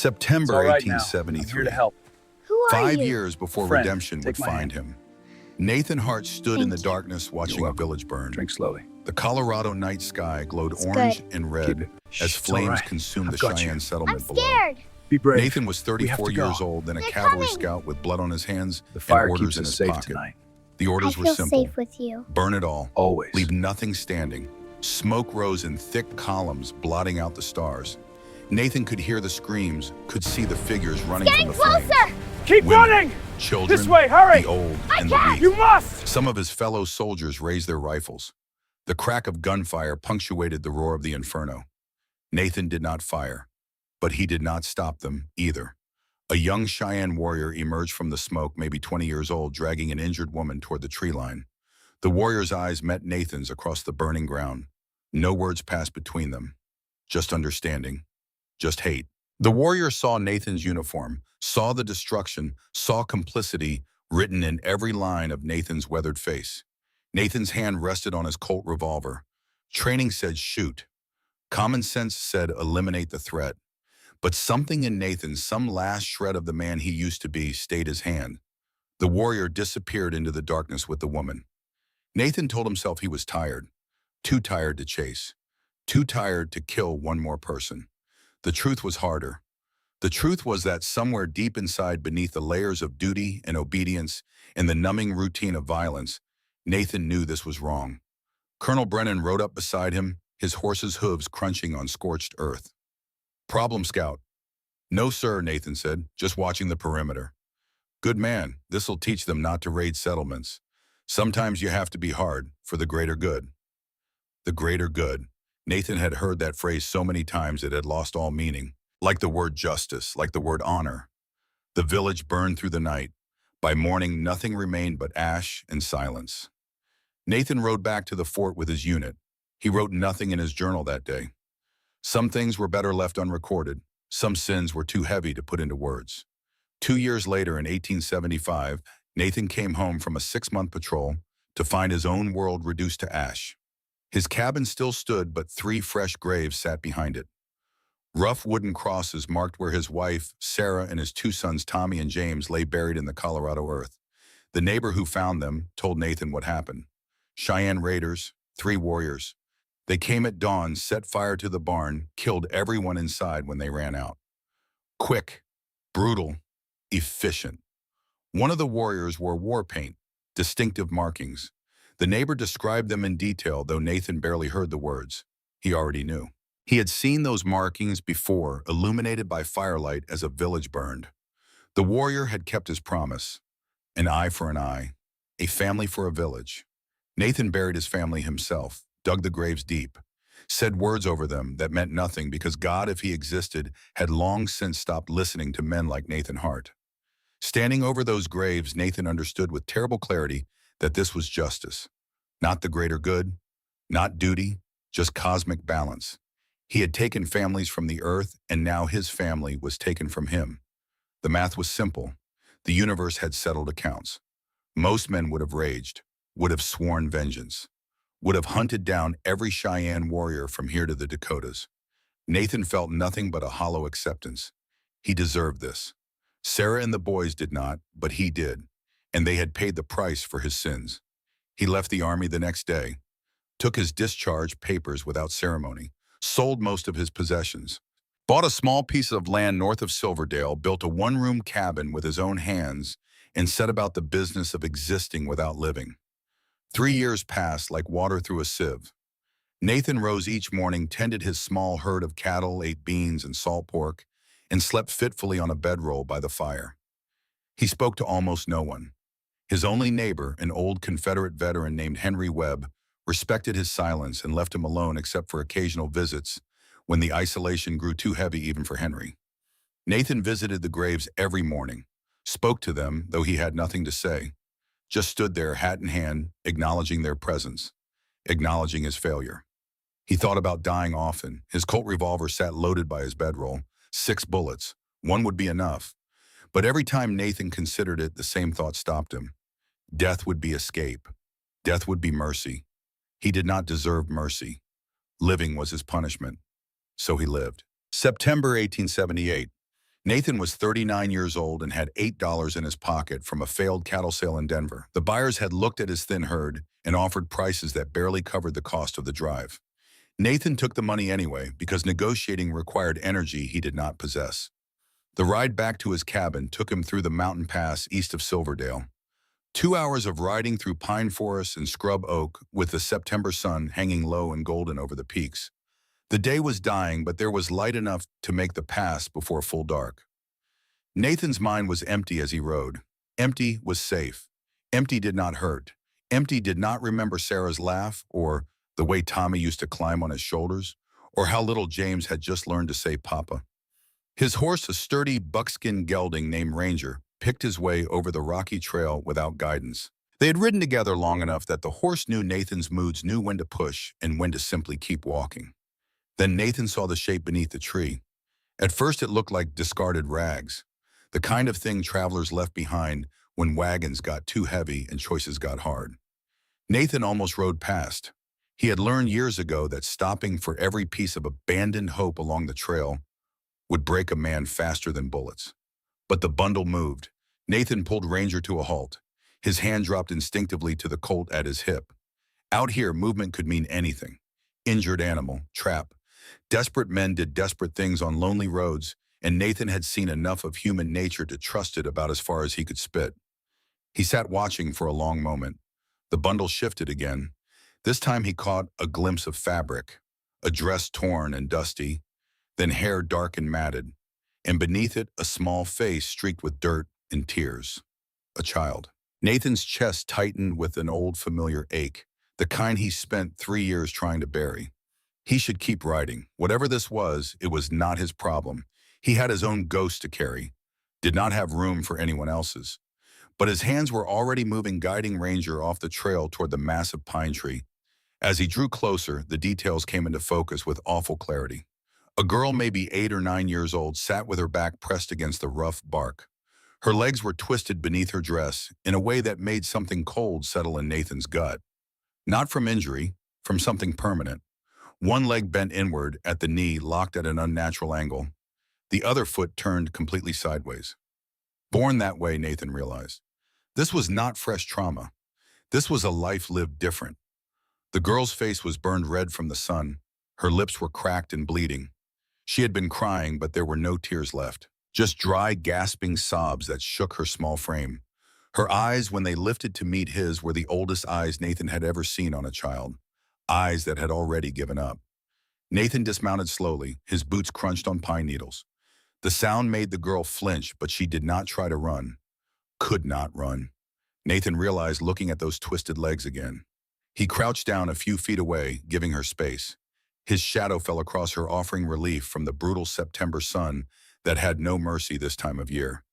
September all right now. I'm here 1873. to help. Who are 5 you? years before Friend, redemption would take my find hand. him. Nathan Hart stood in the Thank you. darkness watching a welcome. village burn. Drink slowly. The Colorado night sky glowed It's orange good. and Keep red it. as Shh, it's all flames right. consumed I've the got you. Cheyenne I'm settlement below. scared. Be brave. Nathan was We have 34 to go. years old and a They're cavalry coming. scout with blood on his hands The and fire orders keeps in us his safe pocket. tonight. The I orders were feel simple. safe with you. Burn it all. Always. Leave nothing standing. Smoke rose in thick columns, blotting out the stars. Nathan could hear the screams, could see the figures running Getting from the flames. closer! Keep Women, running! Children, This way, hurry! the old, I and the can't! weak. You must! Some of his fellow soldiers raised their rifles. The crack of gunfire punctuated the roar of the inferno. Nathan did not fire, but he did not stop them either. A young Cheyenne warrior emerged from the smoke, maybe 20 years old, dragging an injured woman toward the tree line. The warrior's eyes met Nathan's across the burning ground. No words passed between them. Just understanding. Just hate. The warrior saw Nathan's uniform, saw the destruction, saw complicity written in every line of Nathan's weathered face. Nathan's hand rested on his Colt revolver. Training said shoot. Common sense said eliminate the threat. But something in Nathan, some last shred of the man he used to be, stayed his hand. The warrior disappeared into the darkness with the woman. Nathan told himself he was tired. Too tired to chase. Too tired to kill one more person. The truth was harder. The truth was that somewhere deep inside, beneath the layers of duty and obedience and the numbing routine of violence, Nathan knew this was wrong. Colonel Brennan rode up beside him, his horse's hooves crunching on scorched earth. Problem, Scout. No, sir, Nathan said, just watching the perimeter. Good man, this'll teach them not to raid settlements. Sometimes you have to be hard for the greater good. The greater good. Nathan had heard that phrase so many times it had lost all meaning. Like the word justice, like the word honor. The village burned through the night. By morning, nothing remained but ash and silence. Nathan rode back to the fort with his unit. He wrote nothing in his journal that day. Some things were better left unrecorded. Some sins were too heavy to put into words. 2 years later, in 1875, Nathan came home from a 6-month patrol to find his own world reduced to ash. His cabin still stood, but 3 fresh graves sat behind it. Rough wooden crosses marked where his wife, Sarah, and his 2 sons, Tommy and James, lay buried in the Colorado earth. The neighbor who found them told Nathan what happened. Cheyenne raiders, 3 warriors. They came at dawn, set fire to the barn, killed everyone inside when they ran out. Quick, brutal, efficient. One of the warriors wore war paint, distinctive markings. The neighbor described them in detail, though Nathan barely heard the words. He already knew. He had seen those markings before, illuminated by firelight as a village burned. The warrior had kept his promise. An eye for an eye, a family for a village. Nathan buried his family himself, dug the graves deep, said words over them that meant nothing because God, if he existed, had long since stopped listening to men like Nathan Hart. Standing over those graves, Nathan understood with terrible clarity that this was justice. Not the greater good, not duty, just cosmic balance. He had taken families from the earth, and now his family was taken from him. The math was simple. The universe had settled accounts. Most men would have raged, would have sworn vengeance, would have hunted down every Cheyenne warrior from here to the Dakotas. Nathan felt nothing but a hollow acceptance. He deserved this. Sarah and the boys did not, but he did, and they had paid the price for his sins. He left the army the next day, took his discharge papers without ceremony, sold most of his possessions, bought a small piece of land north of Silverdale, built a 1-room cabin with his own hands, and set about the business of existing without living. 3 years passed like water through a sieve. Nathan rose each morning, tended his small herd of cattle, ate beans and salt pork, and slept fitfully on a bedroll by the fire. He spoke to almost no one. His only neighbor, an old Confederate veteran named Henry Webb, respected his silence and left him alone except for occasional visits when the isolation grew too heavy even for Henry. Nathan visited the graves every morning, spoke to them, though he had nothing to say, just stood there, hat in hand, acknowledging their presence, acknowledging his failure. He thought about dying often. His Colt revolver sat loaded by his bedroll, 6 bullets. 1 would be enough. But every time Nathan considered it, the same thought stopped him. Death would be escape. Death would be mercy. He did not deserve mercy. Living was his punishment. So he lived. September 1878. Nathan was 39 years old and had $8 in his pocket from a failed cattle sale in Denver. The buyers had looked at his thin herd and offered prices that barely covered the cost of the drive. Nathan took the money anyway because negotiating required energy he did not possess. The ride back to his cabin took him through the mountain pass east of Silverdale. 2 hours of riding through pine forests and scrub oak with the September sun hanging low and golden over the peaks. The day was dying, but there was light enough to make the pass before full dark. Nathan's mind was empty as he rode. Empty was safe. Empty did not hurt. Empty did not remember Sarah's laugh, or the way Tommy used to climb on his shoulders, or how little James had just learned to say Papa. His horse, a sturdy buckskin gelding named Ranger, picked his way over the rocky trail without guidance. They had ridden together long enough that the horse knew Nathan's moods, knew when to push and when to simply keep walking. Then Nathan saw the shape beneath the tree. At first it looked like discarded rags, the kind of thing travelers left behind when wagons got too heavy and choices got hard. Nathan almost rode past. He had learned years ago that stopping for every piece of abandoned hope along the trail would break a man faster than bullets. But the bundle moved. Nathan pulled Ranger to a halt. His hand dropped instinctively to the colt at his hip. Out here, movement could mean anything. Injured animal, trap. Desperate men did desperate things on lonely roads, and Nathan had seen enough of human nature to trust it about as far as he could spit. He sat watching for a long moment. The bundle shifted again. This time he caught a glimpse of fabric, a dress torn and dusty, then hair dark and matted, and beneath it a small face streaked with dirt and tears. A child. Nathan's chest tightened with an old familiar ache, the kind he spent 3 years trying to bury. He should keep riding. Whatever this was, it was not his problem. He had his own ghost to carry, did not have room for anyone else's. But his hands were already moving, guiding Ranger off the trail toward the massive pine tree. As he drew closer, the details came into focus with awful clarity. A girl, maybe 8 or 9 years old, sat with her back pressed against the rough bark. Her legs were twisted beneath her dress in a way that made something cold settle in Nathan's gut. Not from injury, from something permanent. One leg bent inward at the knee, locked at an unnatural angle. The other foot turned completely sideways. Born that way, Nathan realized. This was not fresh trauma. This was a life lived different. The girl's face was burned red from the sun. Her lips were cracked and bleeding. She had been crying, but there were no tears left. Just dry, gasping sobs that shook her small frame. Her eyes, when they lifted to meet his, were the oldest eyes Nathan had ever seen on a child. Eyes that had already given up. Nathan dismounted slowly, his boots crunched on pine needles. The sound made the girl flinch, but she did not try to run. Could not run. Nathan realized, looking at those twisted legs again. He crouched down a few feet away, giving her space. His shadow fell across her, offering relief from the brutal September sun that had no mercy this time of year.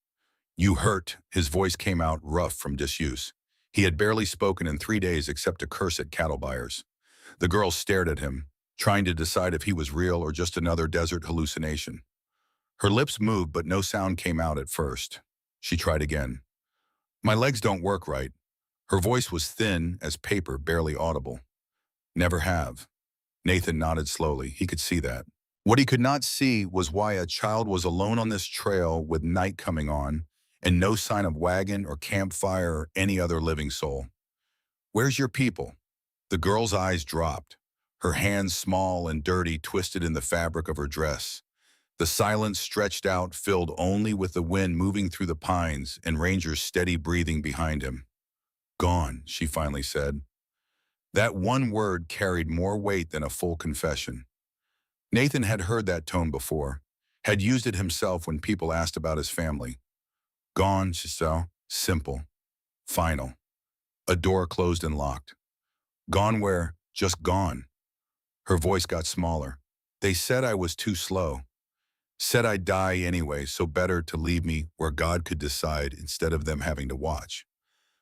"You hurt," his voice came out rough from disuse. He had barely spoken in 3 days except to curse at cattle buyers. The girl stared at him, trying to decide if he was real or just another desert hallucination. Her lips moved, but no sound came out at first. She tried again. "My legs don't work right." Her voice was thin as paper, barely audible. "Never have." Nathan nodded slowly. He could see that. What he could not see was why a child was alone on this trail with night coming on and no sign of wagon or campfire or any other living soul. "Where's your people?" The girl's eyes dropped. Her hands, small and dirty, twisted in the fabric of her dress. The silence stretched out, filled only with the wind moving through the pines and Ranger's steady breathing behind him. "Gone," she finally said. That one word carried more weight than a full confession. Nathan had heard that tone before, had used it himself when people asked about his family. Gone, she saw. Simple. Final. A door closed and locked. Gone where? Just gone. Her voice got smaller. "They said I was too slow. Said I'd die anyway, so better to leave me where God could decide instead of them having to watch."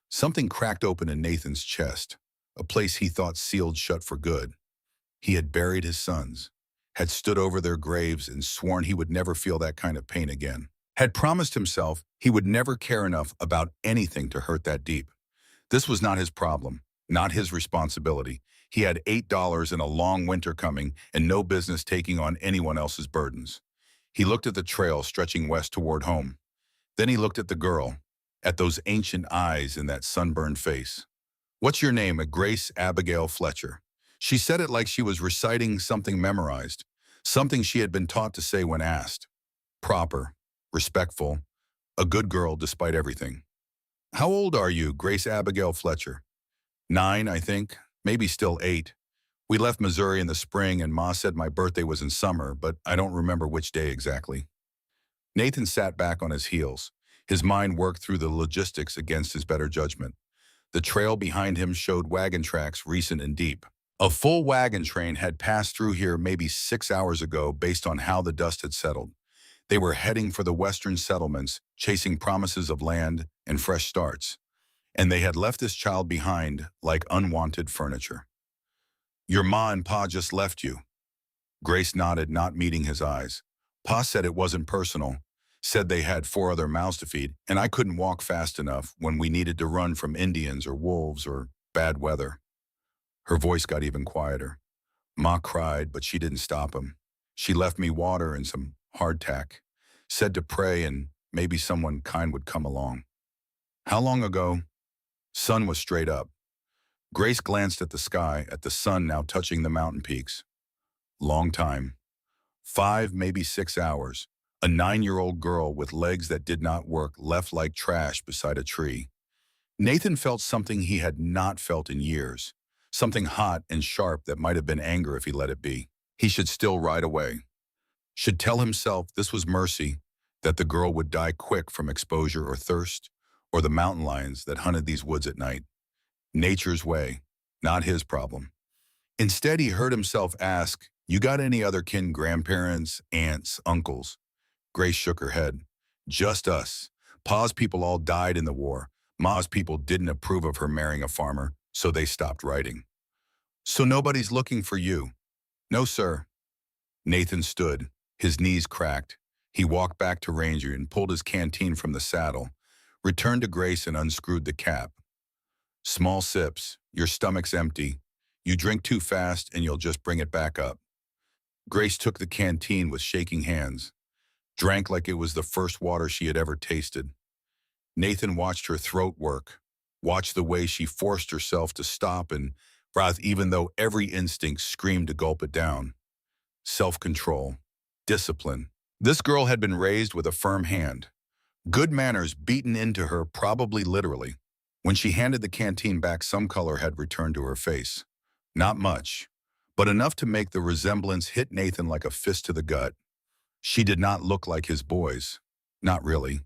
Something cracked open in Nathan's chest, a place he thought sealed shut for good. He had buried his sons, had stood over their graves and sworn he would never feel that kind of pain again. Had promised himself he would never care enough about anything to hurt that deep. This was not his problem, not his responsibility. He had $8 and a long winter coming and no business taking on anyone else's burdens. He looked at the trail stretching west toward home. Then he looked at the girl, at those ancient eyes and that sunburned face. "What's your name?" Grace Abigail Fletcher. She said it like she was reciting something memorized, something she had been taught to say when asked. Proper, respectful, a good girl despite everything. "How old are you?" Grace Abigail Fletcher. 9, I think, maybe still 8. We left Missouri in the spring and Ma said my birthday was in summer, but I don't remember which day exactly. Nathan sat back on his heels. His mind worked through the logistics against his better judgment. The trail behind him showed wagon tracks recent and deep. A full wagon train had passed through here maybe 6 hours ago based on how the dust had settled. They were heading for the western settlements, chasing promises of land and fresh starts. And they had left this child behind like unwanted furniture. "Your ma and pa just left you." Grace nodded, not meeting his eyes. "Pa said it wasn't personal, said they had 4 other mouths to feed, and I couldn't walk fast enough when we needed to run from Indians or wolves or bad weather." Her voice got even quieter. "Ma cried, but she didn't stop him. She left me water and some hardtack, said to pray and maybe someone kind would come along." "How long ago?" Sun was straight up. Grace glanced at the sky, at the sun now touching the mountain peaks. "Long time. 5, maybe 6 hours. A 9-year-old girl with legs that did not work left like trash beside a tree." Nathan felt something he had not felt in years. Something hot and sharp that might have been anger if he let it be. He should still ride away. Should tell himself this was mercy, that the girl would die quick from exposure or thirst, or the mountain lions that hunted these woods at night. Nature's way, not his problem. Instead, he heard himself ask, "You got any other kin, grandparents, aunts, uncles?" Grace shook her head. "Just us. Pa's people all died in the war. Ma's people didn't approve of her marrying a farmer, so they stopped writing." "So nobody's looking for you?" "No, sir." Nathan stood, his knees cracked. He walked back to Ranger and pulled his canteen from the saddle, returned to Grace and unscrewed the cap. "Small sips, your stomach's empty. You drink too fast and you'll just bring it back up." Grace took the canteen with shaking hands, drank like it was the first water she had ever tasted. Nathan watched her throat work, watched the way she forced herself to stop and breathe even though every instinct screamed to gulp it down. Self-control, discipline. This girl had been raised with a firm hand. Good manners beaten into her, probably literally. When she handed the canteen back, some color had returned to her face. Not much, but enough to make the resemblance hit Nathan like a fist to the gut. She did not look like his boys. Not really.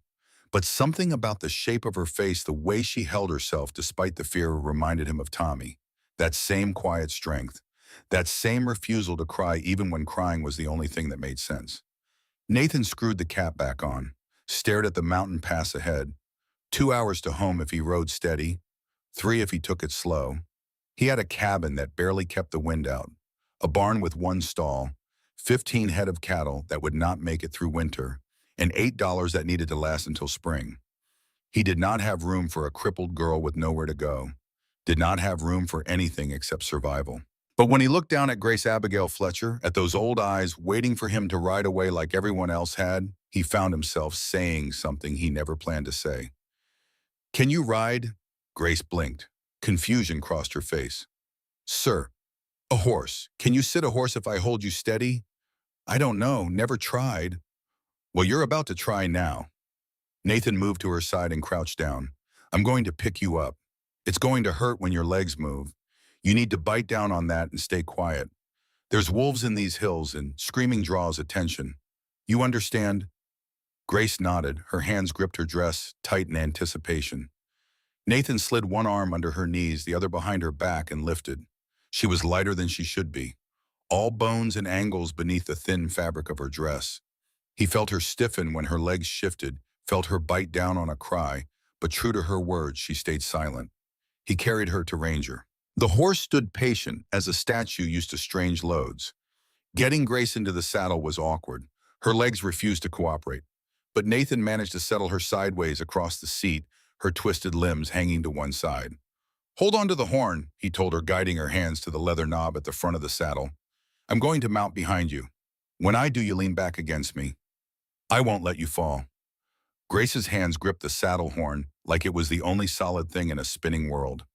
But something about the shape of her face, the way she held herself despite the fear, reminded him of Tommy. That same quiet strength. That same refusal to cry even when crying was the only thing that made sense. Nathan screwed the cap back on, stared at the mountain pass ahead. 2 hours to home if he rode steady, 3 if he took it slow. He had a cabin that barely kept the wind out, a barn with 1 stall, 15 head of cattle that would not make it through winter, and $8 that needed to last until spring. He did not have room for a crippled girl with nowhere to go, did not have room for anything except survival. But when he looked down at Grace Abigail Fletcher, at those old eyes waiting for him to ride away like everyone else had, he found himself saying something he never planned to say. "Can you ride?" Grace blinked. Confusion crossed her face. "Sir, a horse. Can you sit a horse if I hold you steady?" "I don't know, never tried." "Well, you're about to try now." Nathan moved to her side and crouched down. "I'm going to pick you up. It's going to hurt when your legs move. You need to bite down on that and stay quiet. There's wolves in these hills and screaming draws attention. You understand?" Grace nodded. Her hands gripped her dress, tight in anticipation. Nathan slid one arm under her knees, the other behind her back, and lifted. She was lighter than she should be, all bones and angles beneath the thin fabric of her dress. He felt her stiffen when her legs shifted, felt her bite down on a cry, but true to her words, she stayed silent. He carried her to Ranger. The horse stood patient, as a statue used to strange loads. Getting Grace into the saddle was awkward. Her legs refused to cooperate. But Nathan managed to settle her sideways across the seat, her twisted limbs hanging to one side. "Hold on to the horn," he told her, guiding her hands to the leather knob at the front of the saddle. "I'm going to mount behind you. When I do, you lean back against me. I won't let you fall. Grace's hands gripped the saddle horn like it was the only solid thing in a spinning world.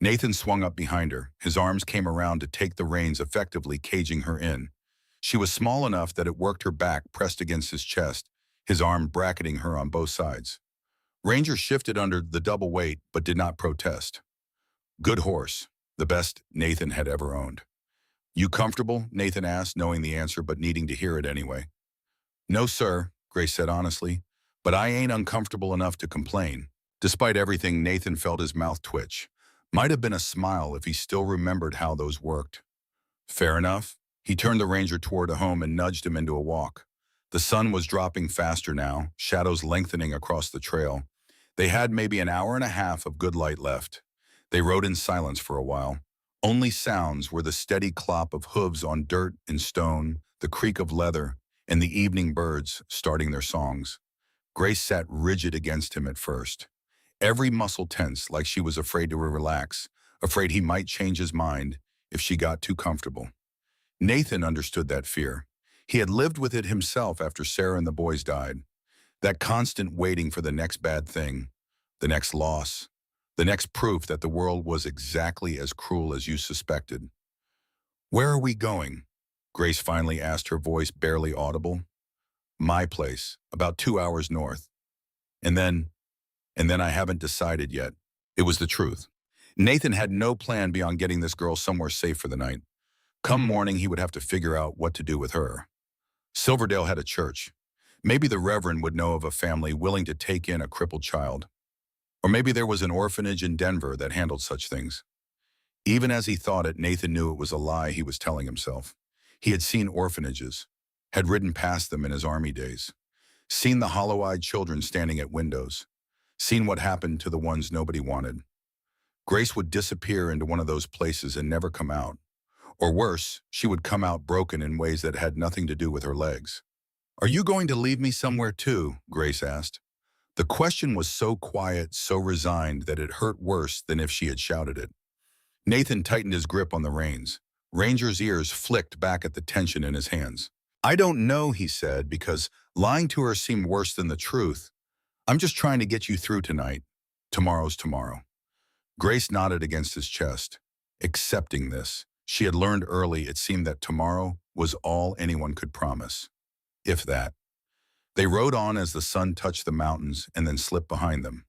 Nathan swung up behind her. His arms came around to take the reins, effectively caging her in. She was small enough that it worked her back pressed against his chest, his arm bracketing her on both sides. Ranger shifted under the double weight but did not protest. Good horse, the best Nathan had ever owned. You comfortable? Nathan asked, knowing the answer but needing to hear it anyway. No, sir, Grace said honestly, but I ain't uncomfortable enough to complain. Despite everything, Nathan felt his mouth twitch. Might have been a smile if he still remembered how those worked. Fair enough. He turned the ranger toward a home and nudged him into a walk. The sun was dropping faster now, shadows lengthening across the trail. They had maybe an hour and a half of good light left. They rode in silence for a while. Only sounds were the steady clop of hooves on dirt and stone, the creak of leather, and the evening birds starting their songs. Grace sat rigid against him at first. Every muscle tense, like she was afraid to relax, afraid he might change his mind if she got too comfortable. Nathan understood that fear. He had lived with it himself after Sarah and the boys died. That constant waiting for the next bad thing, the next loss, the next proof that the world was exactly as cruel as you suspected. Where are we going? Grace finally asked, her voice barely audible. My place, about 2 hours north. And then I haven't decided yet. It was the truth. Nathan had no plan beyond getting this girl somewhere safe for the night. Come morning, he would have to figure out what to do with her. Silverdale had a church. Maybe the Reverend would know of a family willing to take in a crippled child. Or maybe there was an orphanage in Denver that handled such things. Even as he thought it, Nathan knew it was a lie he was telling himself. He had seen orphanages, had ridden past them in his army days, seen the hollow-eyed children standing at windows, seen what happened to the ones nobody wanted. Grace would disappear into one of those places and never come out. Or worse, she would come out broken in ways that had nothing to do with her legs. Are you going to leave me somewhere too? Grace asked. The question was so quiet, so resigned, that it hurt worse than if she had shouted it. Nathan tightened his grip on the reins. Ranger's ears flicked back at the tension in his hands. I don't know, he said, because lying to her seemed worse than the truth. I'm just trying to get you through tonight. Tomorrow's tomorrow. Grace nodded against his chest. Accepting this, she had learned early it seemed that tomorrow was all anyone could promise. If that. They rode on as the sun touched the mountains and then slipped behind them.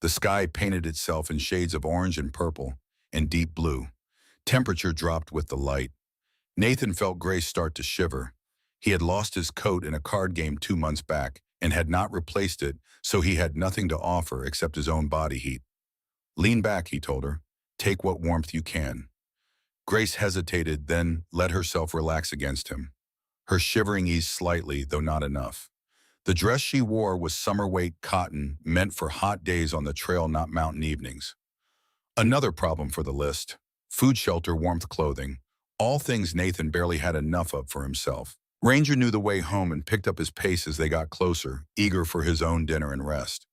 The sky painted itself in shades of orange and purple and deep blue. Temperature dropped with the light. Nathan felt Grace start to shiver. He had lost his coat in a card game 2 months back and had not replaced it, so he had nothing to offer except his own body heat. Lean back, he told her. Take what warmth you can. Grace hesitated, then let herself relax against him. Her shivering eased slightly, though not enough. The dress she wore was summer-weight cotton, meant for hot days on the trail, not mountain evenings. Another problem for the list. Food, shelter, warmth, clothing. All things Nathan barely had enough of for himself. Ranger knew the way home and picked up his pace as they got closer, eager for his own dinner and rest.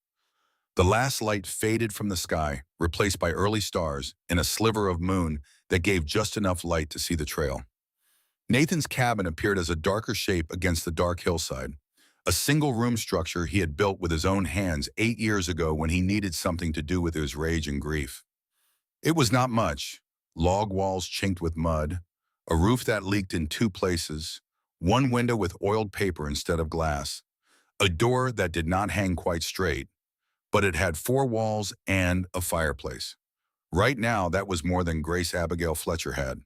The last light faded from the sky, replaced by early stars and a sliver of moon that gave just enough light to see the trail. Nathan's cabin appeared as a darker shape against the dark hillside, a single-room structure he had built with his own hands 8 years ago when he needed something to do with his rage and grief. It was not much. Log walls chinked with mud, a roof that leaked in 2 places, one window with oiled paper instead of glass, a door that did not hang quite straight, but it had 4 walls and a fireplace. Right now, that was more than Grace Abigail Fletcher had.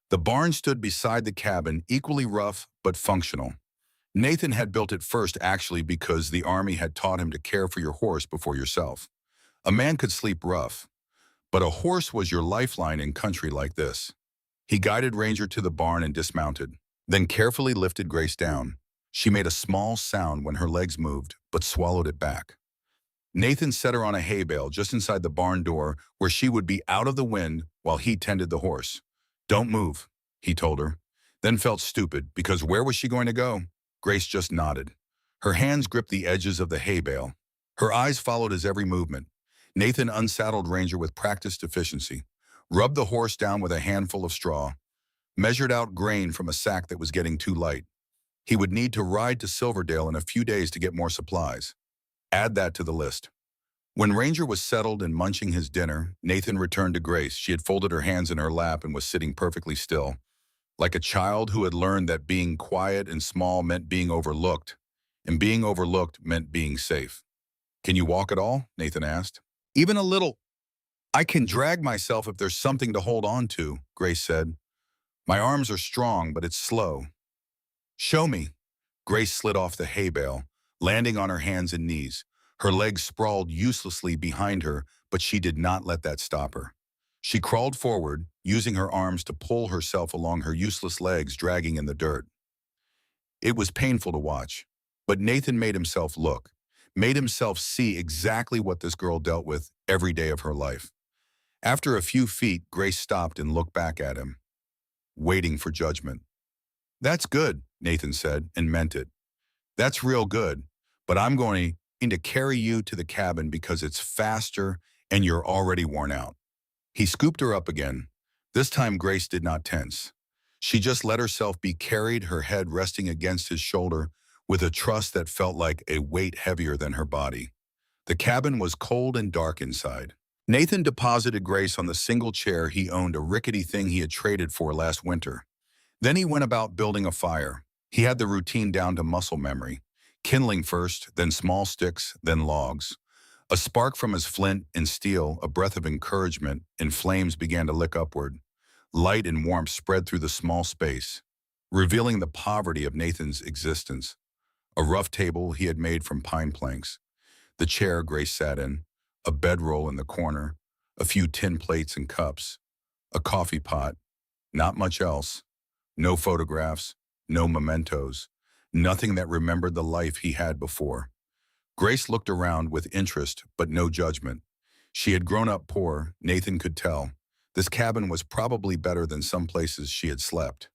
The barn stood beside the cabin, equally rough but functional. Nathan had built it first actually because the Army had taught him to care for your horse before yourself. A man could sleep rough, but a horse was your lifeline in country like this. He guided Ranger to the barn and dismounted, then carefully lifted Grace down. She made a small sound when her legs moved, but swallowed it back. Nathan set her on a hay bale just inside the barn door where she would be out of the wind while he tended the horse. Don't move, he told her, then felt stupid because where was she going to go? Grace just nodded. Her hands gripped the edges of the hay bale. Her eyes followed his every movement. Nathan unsaddled Ranger with practiced efficiency, rubbed the horse down with a handful of straw, measured out grain from a sack that was getting too light. He would need to ride to Silverdale in a few days to get more supplies. Add that to the list. When Ranger was settled and munching his dinner, Nathan returned to Grace. She had folded her hands in her lap and was sitting perfectly still, like a child who had learned that being quiet and small meant being overlooked, and being overlooked meant being safe. "Can you walk at all?" Nathan asked. "Even a little. I can drag myself if there's something to hold on to," Grace said. "My arms are strong, but it's slow." "Show me." Grace slid off the hay bale, landing on her hands and knees. Her legs sprawled uselessly behind her, but she did not let that stop her. She crawled forward, using her arms to pull herself along her useless legs dragging in the dirt. It was painful to watch, but Nathan made himself look, made himself see exactly what this girl dealt with every day of her life. After a few feet, Grace stopped and looked back at him, waiting for judgment. "That's good," Nathan said, and meant it. "That's real good, but I'm going to carry you to the cabin because it's faster and you're already worn out." He scooped her up again. This time Grace did not tense. She just let herself be carried, her head resting against his shoulder with a trust that felt like a weight heavier than her body. The cabin was cold and dark inside. Nathan deposited Grace on the single chair he owned, a rickety thing he had traded for last winter. Then he went about building a fire. He had the routine down to muscle memory. Kindling first, then small sticks, then logs. A spark from his flint and steel, a breath of encouragement, and flames began to lick upward. Light and warmth spread through the small space, revealing the poverty of Nathan's existence. A rough table he had made from pine planks. The chair Grace sat in, a bedroll in the corner, a few tin plates and cups, a coffee pot, not much else. No photographs, no mementos, nothing that remembered the life he had before. Grace looked around with interest, but no judgment. She had grown up poor, Nathan could tell. This cabin was probably better than some places she had slept.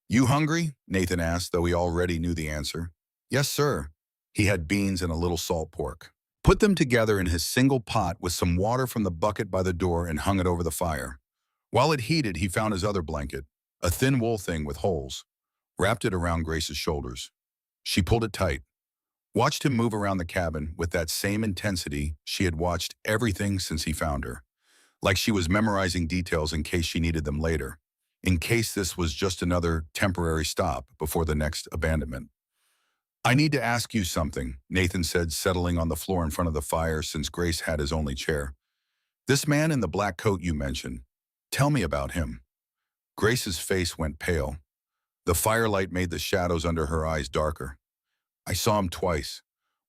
"You hungry?" Nathan asked, though he already knew the answer. "Yes, sir." He had beans and a little salt pork. Put them together in his single pot with some water from the bucket by the door and hung it over the fire. While it heated, he found his other blanket, a thin wool thing with holes, wrapped it around Grace's shoulders. She pulled it tight, watched him move around the cabin with that same intensity she had watched everything since he found her, like she was memorizing details in case she needed them later, in case this was just another temporary stop before the next abandonment. "I need to ask you something," Nathan said, settling on the floor in front of the fire since Grace had his only chair. "This man in the black coat you mentioned, tell me about him." Grace's face went pale. The firelight made the shadows under her eyes darker. "I saw him twice.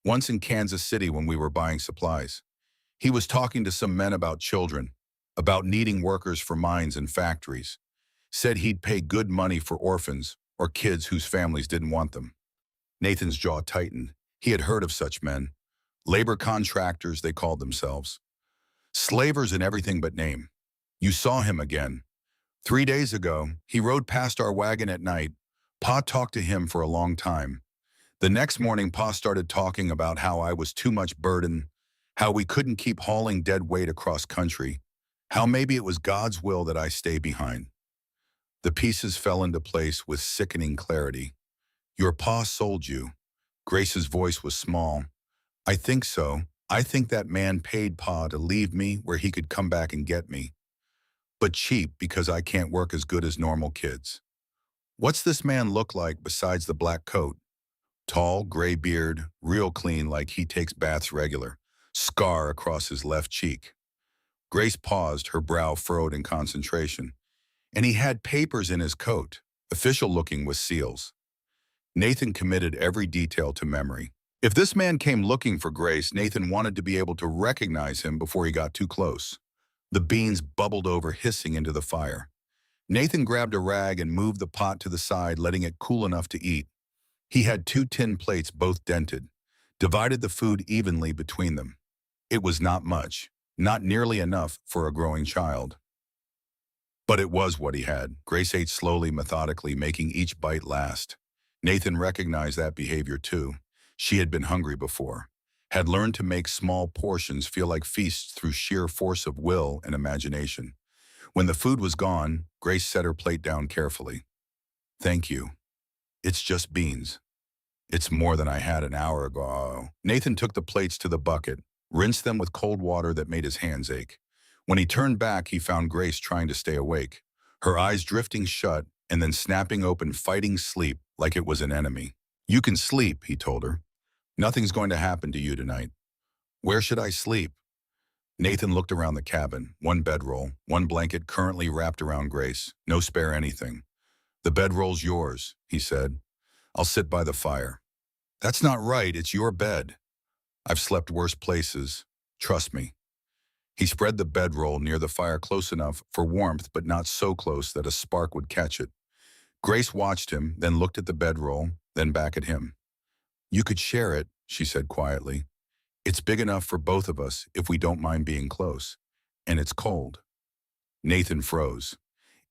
Once in Kansas City when we were buying supplies. He was talking to some men about children, about needing workers for mines and factories. Said he'd pay good money for orphans or kids whose families didn't want them." Nathan's jaw tightened. He had heard of such men. Labor contractors, they called themselves. Slavers in everything but name. "You saw him again." "3 days ago, he rode past our wagon at night. Pa talked to him for a long time. The next morning, Pa started talking about how I was too much burden, how we couldn't keep hauling dead weight across country, how maybe it was God's will that I stay behind." The pieces fell into place with sickening clarity. "Your pa sold you." Grace's voice was small. "I think so. I think that man paid Pa to leave me where he could come back and get me. But cheap because I can't work as good as normal kids." "What's this man look like besides the black coat?" "Tall, gray beard, real clean like he takes baths regular. Scar across his left cheek." Grace paused, her brow furrowed in concentration. "And he had papers in his coat, official looking with seals." Nathan committed every detail to memory. If this man came looking for Grace, Nathan wanted to be able to recognize him before he got too close. The beans bubbled over, hissing into the fire. Nathan grabbed a rag and moved the pot to the side, letting it cool enough to eat. He had 2 tin plates, both dented, divided the food evenly between them. It was not much, not nearly enough for a growing child. But it was what he had. Grace ate slowly, methodically, making each bite last. Nathan recognized that behavior too. She had been hungry before, had learned to make small portions feel like feasts through sheer force of will and imagination. When the food was gone, Grace set her plate down carefully. "Thank you." It's just beans. It's more than I had an hour ago. Nathan took the plates to the bucket, rinsed them with cold water that made his hands ache. When he turned back, he found Grace trying to stay awake, her eyes drifting shut and then snapping open, fighting sleep like it was an enemy. You can sleep, he told her. Nothing's going to happen to you tonight. Where should I sleep? Nathan looked around the cabin, one bedroll, one blanket currently wrapped around Grace, no spare anything. The bedroll's yours, he said. I'll sit by the fire. That's not right, it's your bed. I've slept worse places. Trust me. He spread the bedroll near the fire close enough for warmth but not so close that a spark would catch it. Grace watched him, then looked at the bedroll, then back at him. You could share it, she said quietly. It's big enough for both of us if we don't mind being close. And it's cold. Nathan froze.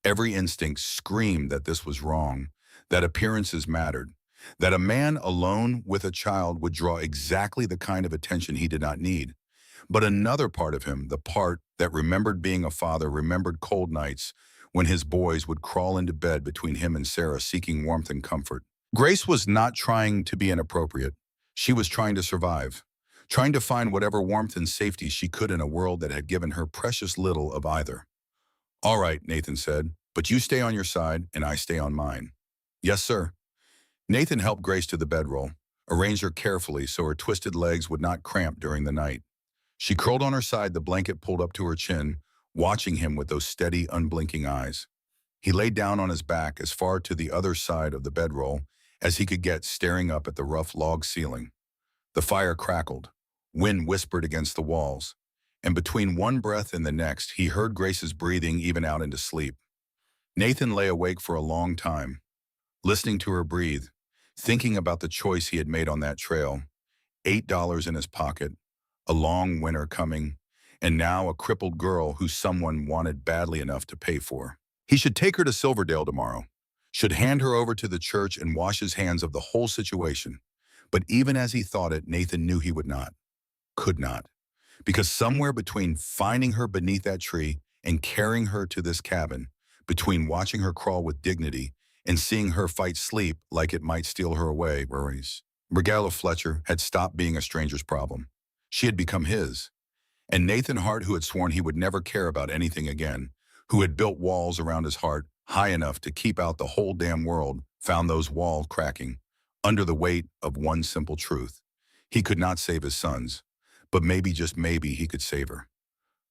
Every instinct screamed that this was wrong, that appearances mattered, that a man alone with a child would draw exactly the kind of attention he did not need. But another part of him, the part that remembered being a father, remembered cold nights when his boys would crawl into bed between him and Sarah seeking warmth and comfort. Grace was not trying to be inappropriate. She was trying to survive, trying to find whatever warmth and safety she could in a world that had given her precious little of either. All right, Nathan said, but you stay on your side and I stay on mine. Yes, sir. Nathan helped Grace to the bedroll, arranged her carefully so her twisted legs would not cramp during the night. She curled on her side, the blanket pulled up to her chin, watching him with those steady, unblinking eyes. He lay down on his back as far to the other side of the bedroll as he could get, staring up at the rough log ceiling. The fire crackled. Wind whispered against the walls. And between one breath and the next, he heard Grace's breathing even out into sleep. Nathan lay awake for a long time, listening to her breathe, thinking about the choice he had made on that trail. $8 in his pocket, a long winter coming, and now a crippled girl who someone wanted badly enough to pay for. He should take her to Silverdale tomorrow, should hand her over to the church and wash his hands of the whole situation. But even as he thought it, Nathan knew he would not, could not. Because somewhere between finding her beneath that tree and carrying her to this cabin, between watching her crawl with dignity and seeing her fight sleep like it might steal her away, Brigella Fletcher had stopped being a stranger's problem. She had become his. And Nathan Hart, who had sworn he would never care about anything again, who had built walls around his heart high enough to keep out the whole damn world, found those walls cracking under the weight of one simple truth. He could not save his sons, but maybe, just maybe, he could save her.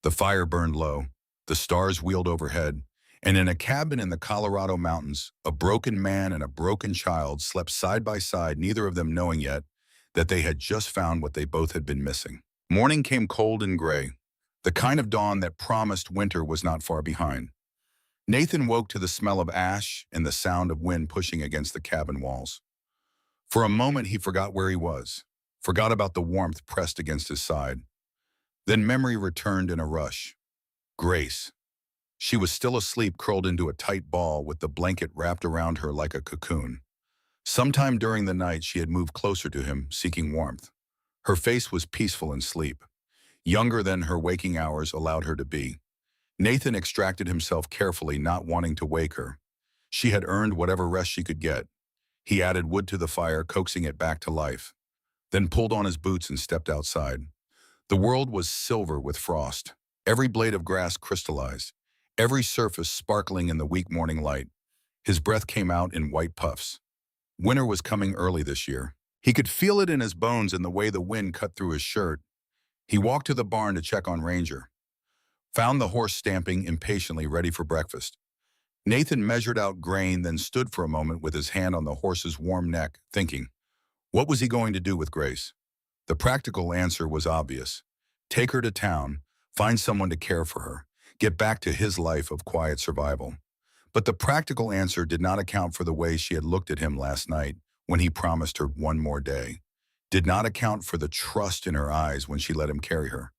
The fire burned low, the stars wheeled overhead, and in a cabin in the Colorado mountains, a broken man and a broken child slept side by side, neither of them knowing yet that they had just found what they both had been missing. Morning came cold and gray, the kind of dawn that promised winter was not far behind. Nathan woke to the smell of ash and the sound of wind pushing against the cabin walls. For a moment, he forgot where he was, forgot about the warmth pressed against his side. Then memory returned in a rush. Grace. She was still asleep, curled into a tight ball with the blanket wrapped around her like a cocoon. Sometime during the night, she had moved closer to him, seeking warmth. Her face was peaceful in sleep, younger than her waking hours allowed her to be. Nathan extracted himself carefully, not wanting to wake her. She had earned whatever rest she could get. He added wood to the fire, coaxing it back to life, then pulled on his boots and stepped outside. The world was silver with frost, every blade of grass crystallized, every surface sparkling in the weak morning light. His breath came out in white puffs. Winter was coming early this year. He could feel it in his bones and the way the wind cut through his shirt. He walked to the barn to check on Ranger, found the horse stamping impatiently, ready for breakfast. Nathan measured out grain, then stood for a moment with his hand on the horse's warm neck, thinking, what was he going to do with Grace? The practical answer was obvious. Take her to town, find someone to care for her, get back to his life of quiet survival. But the practical answer did not account for the way she had looked at him last night when he promised her one more day, did not account for the trust in her eyes when she let him carry her,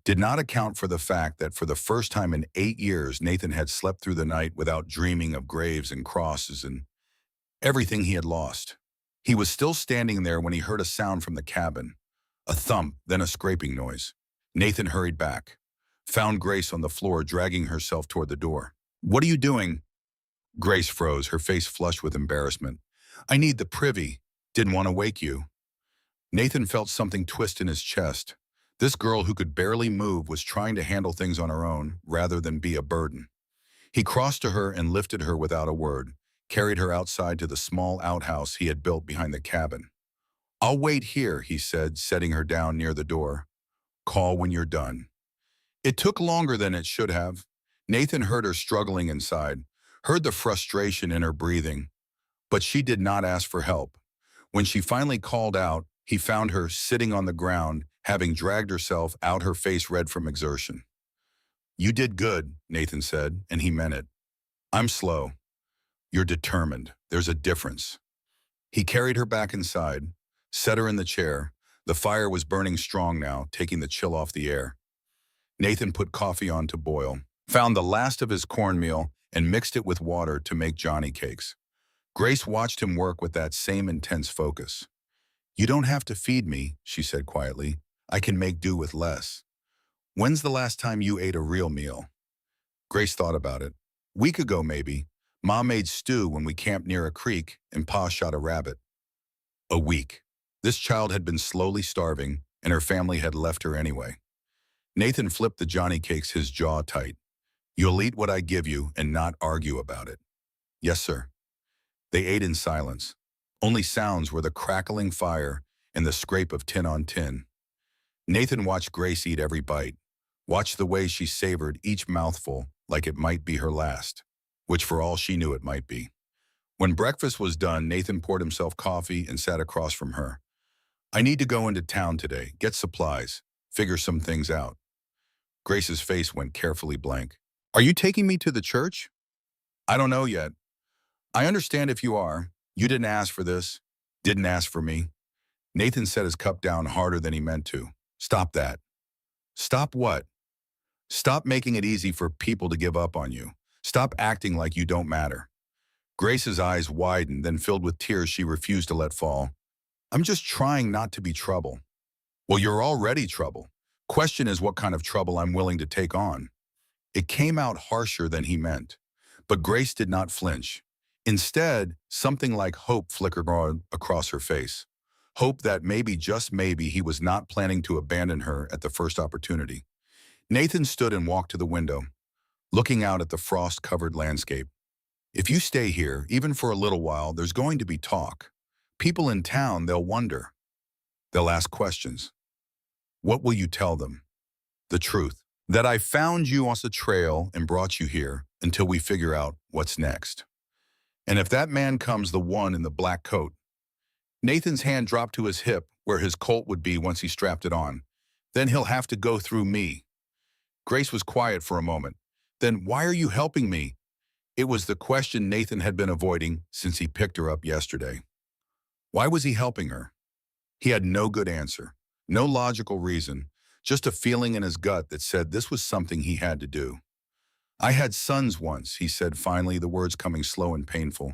did not account for the fact that for the first time in 8 years, Nathan had slept through the night without dreaming of graves and crosses and everything he had lost. He was still standing there when he heard a sound from the cabin, a thump, then a scraping noise. Nathan hurried back, found Grace on the floor, dragging herself toward the door. What are you doing? Grace froze, her face flushed with embarrassment. I need the privy. Didn't want to wake you. Nathan felt something twist in his chest. This girl who could barely move was trying to handle things on her own rather than be a burden. He crossed to her and lifted her without a word, carried her outside to the small outhouse he had built behind the cabin. I'll wait here, he said, setting her down near the door. Call when you're done. It took longer than it should have. Nathan heard her struggling inside, heard the frustration in her breathing, but she did not ask for help. When she finally called out, he found her sitting on the ground, having dragged herself out, her face red from exertion. You did good, Nathan said, and he meant it. I'm slow. You're determined. There's a difference. He carried her back inside, set her in the chair. The fire was burning strong now, taking the chill off the air. Nathan put coffee on to boil, found the last of his cornmeal, and mixed it with water to make Johnny cakes. Grace watched him work with that same intense focus. You don't have to feed me, she said quietly. I can make do with less. When's the last time you ate a real meal? Grace thought about it. Week ago, maybe. Mom made stew when we camped near a creek, and Pa shot a rabbit. A week. This child had been slowly starving, and her family had left her anyway. Nathan flipped the Johnny cakes, his jaw tight. You'll eat what I give you and not argue about it. Yes, sir. They ate in silence. Only sounds were the crackling fire and the scrape of tin on tin. Nathan watched Grace eat every bite, watched the way she savored each mouthful like it might be her last, which for all she knew it might be. When breakfast was done, Nathan poured himself coffee and sat across from her. I need to go into town today, get supplies, figure some things out. Grace's face went carefully blank. Are you taking me to the church? I don't know yet. I understand if you are. You didn't ask for this. Didn't ask for me. Nathan set his cup down harder than he meant to. Stop that. Stop what? Stop making it easy for people to give up on you. Stop acting like you don't matter. Grace's eyes widened, then filled with tears she refused to let fall. I'm just trying not to be trouble. Well, you're already trouble. Question is what kind of trouble I'm willing to take on. It came out harsher than he meant, but Grace did not flinch. Instead, something like hope flickered across her face. Hope that maybe, just maybe, he was not planning to abandon her at the first opportunity. Nathan stood and walked to the window, looking out at the frost-covered landscape. If you stay here, even for a little while, there's going to be talk. People in town, they'll wonder. They'll ask questions. What will you tell them? The truth. That I found you on the trail and brought you here until we figure out what's next. And if that man comes, the one in the black coat. Nathan's hand dropped to his hip where his Colt would be once he strapped it on. Then he'll have to go through me. Grace was quiet for a moment. Then why are you helping me? It was the question Nathan had been avoiding since he picked her up yesterday. Why was he helping her? He had no good answer, no logical reason, just a feeling in his gut that said this was something he had to do. I had sons once, he said finally, the words coming slow and painful.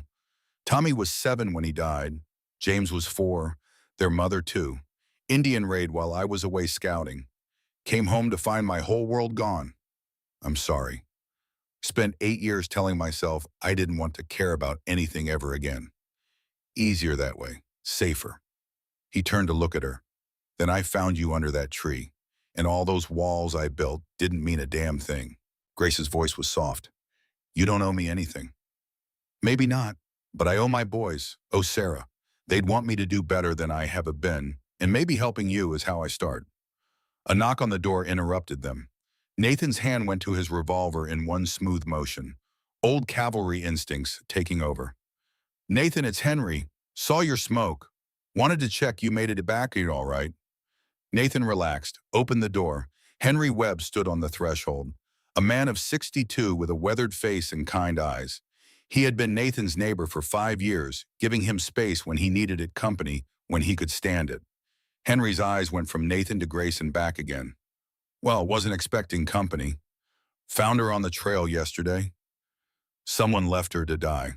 Tommy was 7 when he died. James was 4, their mother 2. Indian raid while I was away scouting. Came home to find my whole world gone. I'm sorry. Spent 8 years telling myself I didn't want to care about anything ever again. Easier that way, safer. He turned to look at her. Then I found you under that tree, and all those walls I built didn't mean a damn thing. Grace's voice was soft. You don't owe me anything. Maybe not, but I owe my boys, owe Sarah. They'd want me to do better than I have been, and maybe helping you is how I start. A knock on the door interrupted them. Nathan's hand went to his revolver in one smooth motion, old cavalry instincts taking over. Nathan, it's Henry. Saw your smoke. Wanted to check you made it back here all right. Nathan relaxed, opened the door. Henry Webb stood on the threshold, a man of 62 with a weathered face and kind eyes. He had been Nathan's neighbor for 5 years, giving him space when he needed it, company when he could stand it. Henry's eyes went from Nathan to Grace and back again. Well, wasn't expecting company. Found her on the trail yesterday. Someone left her to die.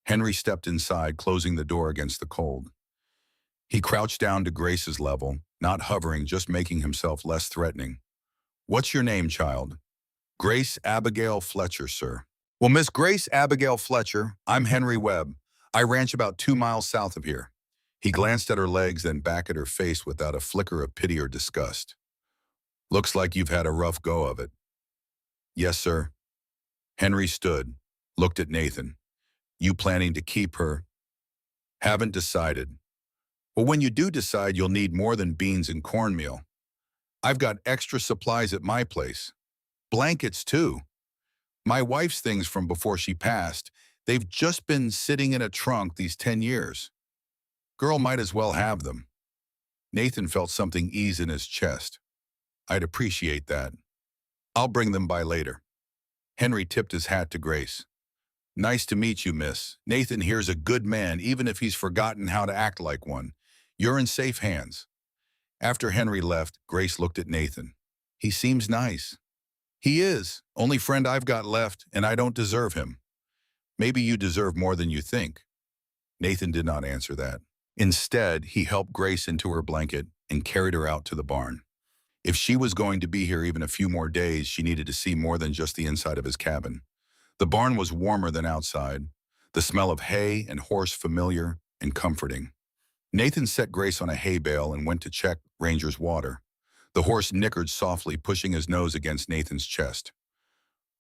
Henry stepped inside, closing the door against the cold. He crouched down to Grace's level, not hovering, just making himself less threatening. What's your name, child? Grace Abigail Fletcher, sir. Well, Miss Grace Abigail Fletcher, I'm Henry Webb. I ranch about 2 miles south of here. He glanced at her legs, then back at her face without a flicker of pity or disgust. Looks like you've had a rough go of it. Yes, sir. Henry stood, looked at Nathan. You planning to keep her? Haven't decided. Well, when you do decide, you'll need more than beans and cornmeal. I've got extra supplies at my place. Blankets, too. My wife's things from before she passed. They've just been sitting in a trunk these 10 years. Girl might as well have them. Nathan felt something ease in his chest. I'd appreciate that. I'll bring them by later. Henry tipped his hat to Grace. Nice to meet you, miss. Nathan here's a good man, even if he's forgotten how to act like one. You're in safe hands. After Henry left, Grace looked at Nathan. He seems nice. He is. Only friend I've got left, and I don't deserve him. Maybe you deserve more than you think. Nathan did not answer that. Instead, he helped Grace into her blanket and carried her out to the barn. If she was going to be here even a few more days, she needed to see more than just the inside of his cabin. The barn was warmer than outside, the smell of hay and horse familiar and comforting. Nathan set Grace on a hay bale and went to check Ranger's water. The horse nickered softly, pushing his nose against Nathan's chest.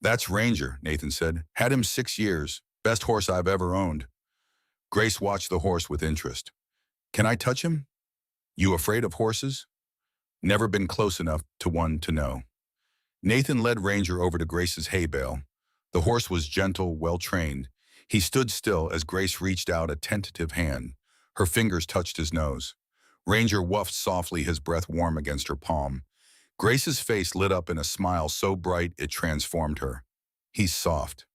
That's Ranger, Nathan said. Had him 6 years. Best horse I've ever owned. Grace watched the horse with interest. Can I touch him? You afraid of horses? Never been close enough to one to know. Nathan led Ranger over to Grace's hay bale. The horse was gentle, well-trained. He stood still as Grace reached out a tentative hand. Her fingers touched his nose. Ranger whuffed softly, his breath warm against her palm. Grace's face lit up in a smile so bright it transformed her. He's soft.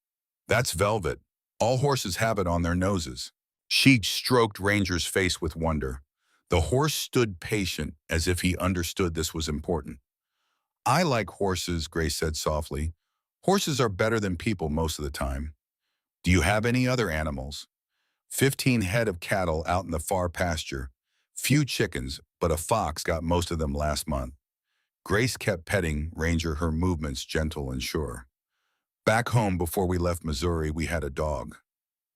That's velvet. All horses have it on their noses. She stroked Ranger's face with wonder. The horse stood patient, as if he understood this was important. I like horses, Grace said softly. Horses are better than people most of the time. Do you have any other animals? 15 head of cattle out in the far pasture. Few chickens, but a fox got most of them last month. Grace kept petting Ranger, her movements gentle and sure. Back home before we left Missouri, we had a dog.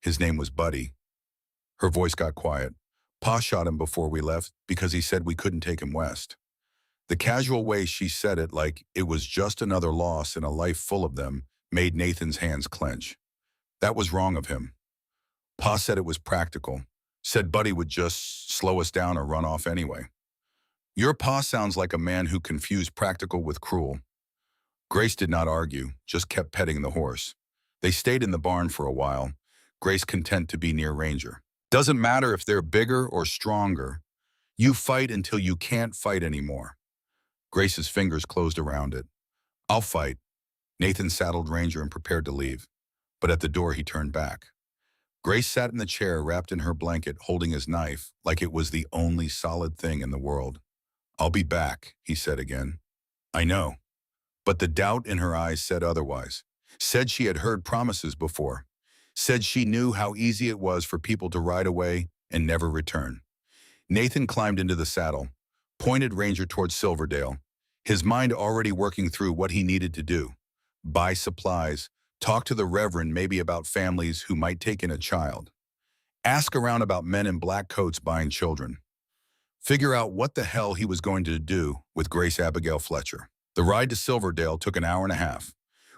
His name was Buddy. Her voice got quiet. Pa shot him before we left because he said we couldn't take him west. The casual way she said it, like it was just another loss in a life full of them, made Nathan's hands clench. That was wrong of him. Pa said it was practical. Said Buddy would just slow us down or run off anyway. Your pa sounds like a man who confused practical with cruel. Grace did not argue, just kept petting the horse. They stayed in the barn for a while, Grace content to be near Ranger. Doesn't matter if they're bigger or stronger. You fight until you can't fight anymore. Grace's fingers closed around it. I'll fight. Nathan saddled Ranger and prepared to leave. But at the door, he turned back. Grace sat in the chair, wrapped in her blanket, holding his knife, like it was the only solid thing in the world. I'll be back, he said again. I know. But the doubt in her eyes said otherwise. Said she had heard promises before. Said she knew how easy it was for people to ride away and never return. Nathan climbed into the saddle, pointed Ranger towards Silverdale, his mind already working through what he needed to do. Buy supplies, talk to the Reverend maybe about families who might take in a child. Ask around about men in black coats buying children. Figure out what the hell he was going to do with Grace Abigail Fletcher. The ride to Silverdale took an hour and a half.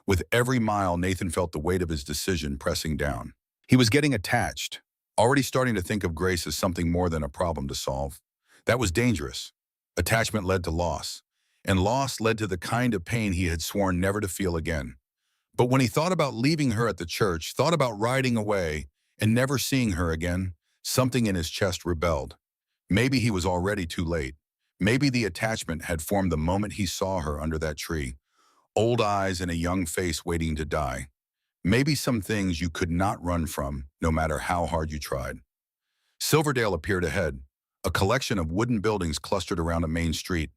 With every mile, Nathan felt the weight of his decision pressing down. He was getting attached, already starting to think of Grace as something more than a problem to solve. That was dangerous. Attachment led to loss, and loss led to the kind of pain he had sworn never to feel again. But when he thought about leaving her at the church, thought about riding away and never seeing her again, something in his chest rebelled. Maybe he was already too late. Maybe the attachment had formed the moment he saw her under that tree. Old eyes and a young face waiting to die. Maybe some things you could not run from, no matter how hard you tried. Silverdale appeared ahead, a collection of wooden buildings clustered around a main street.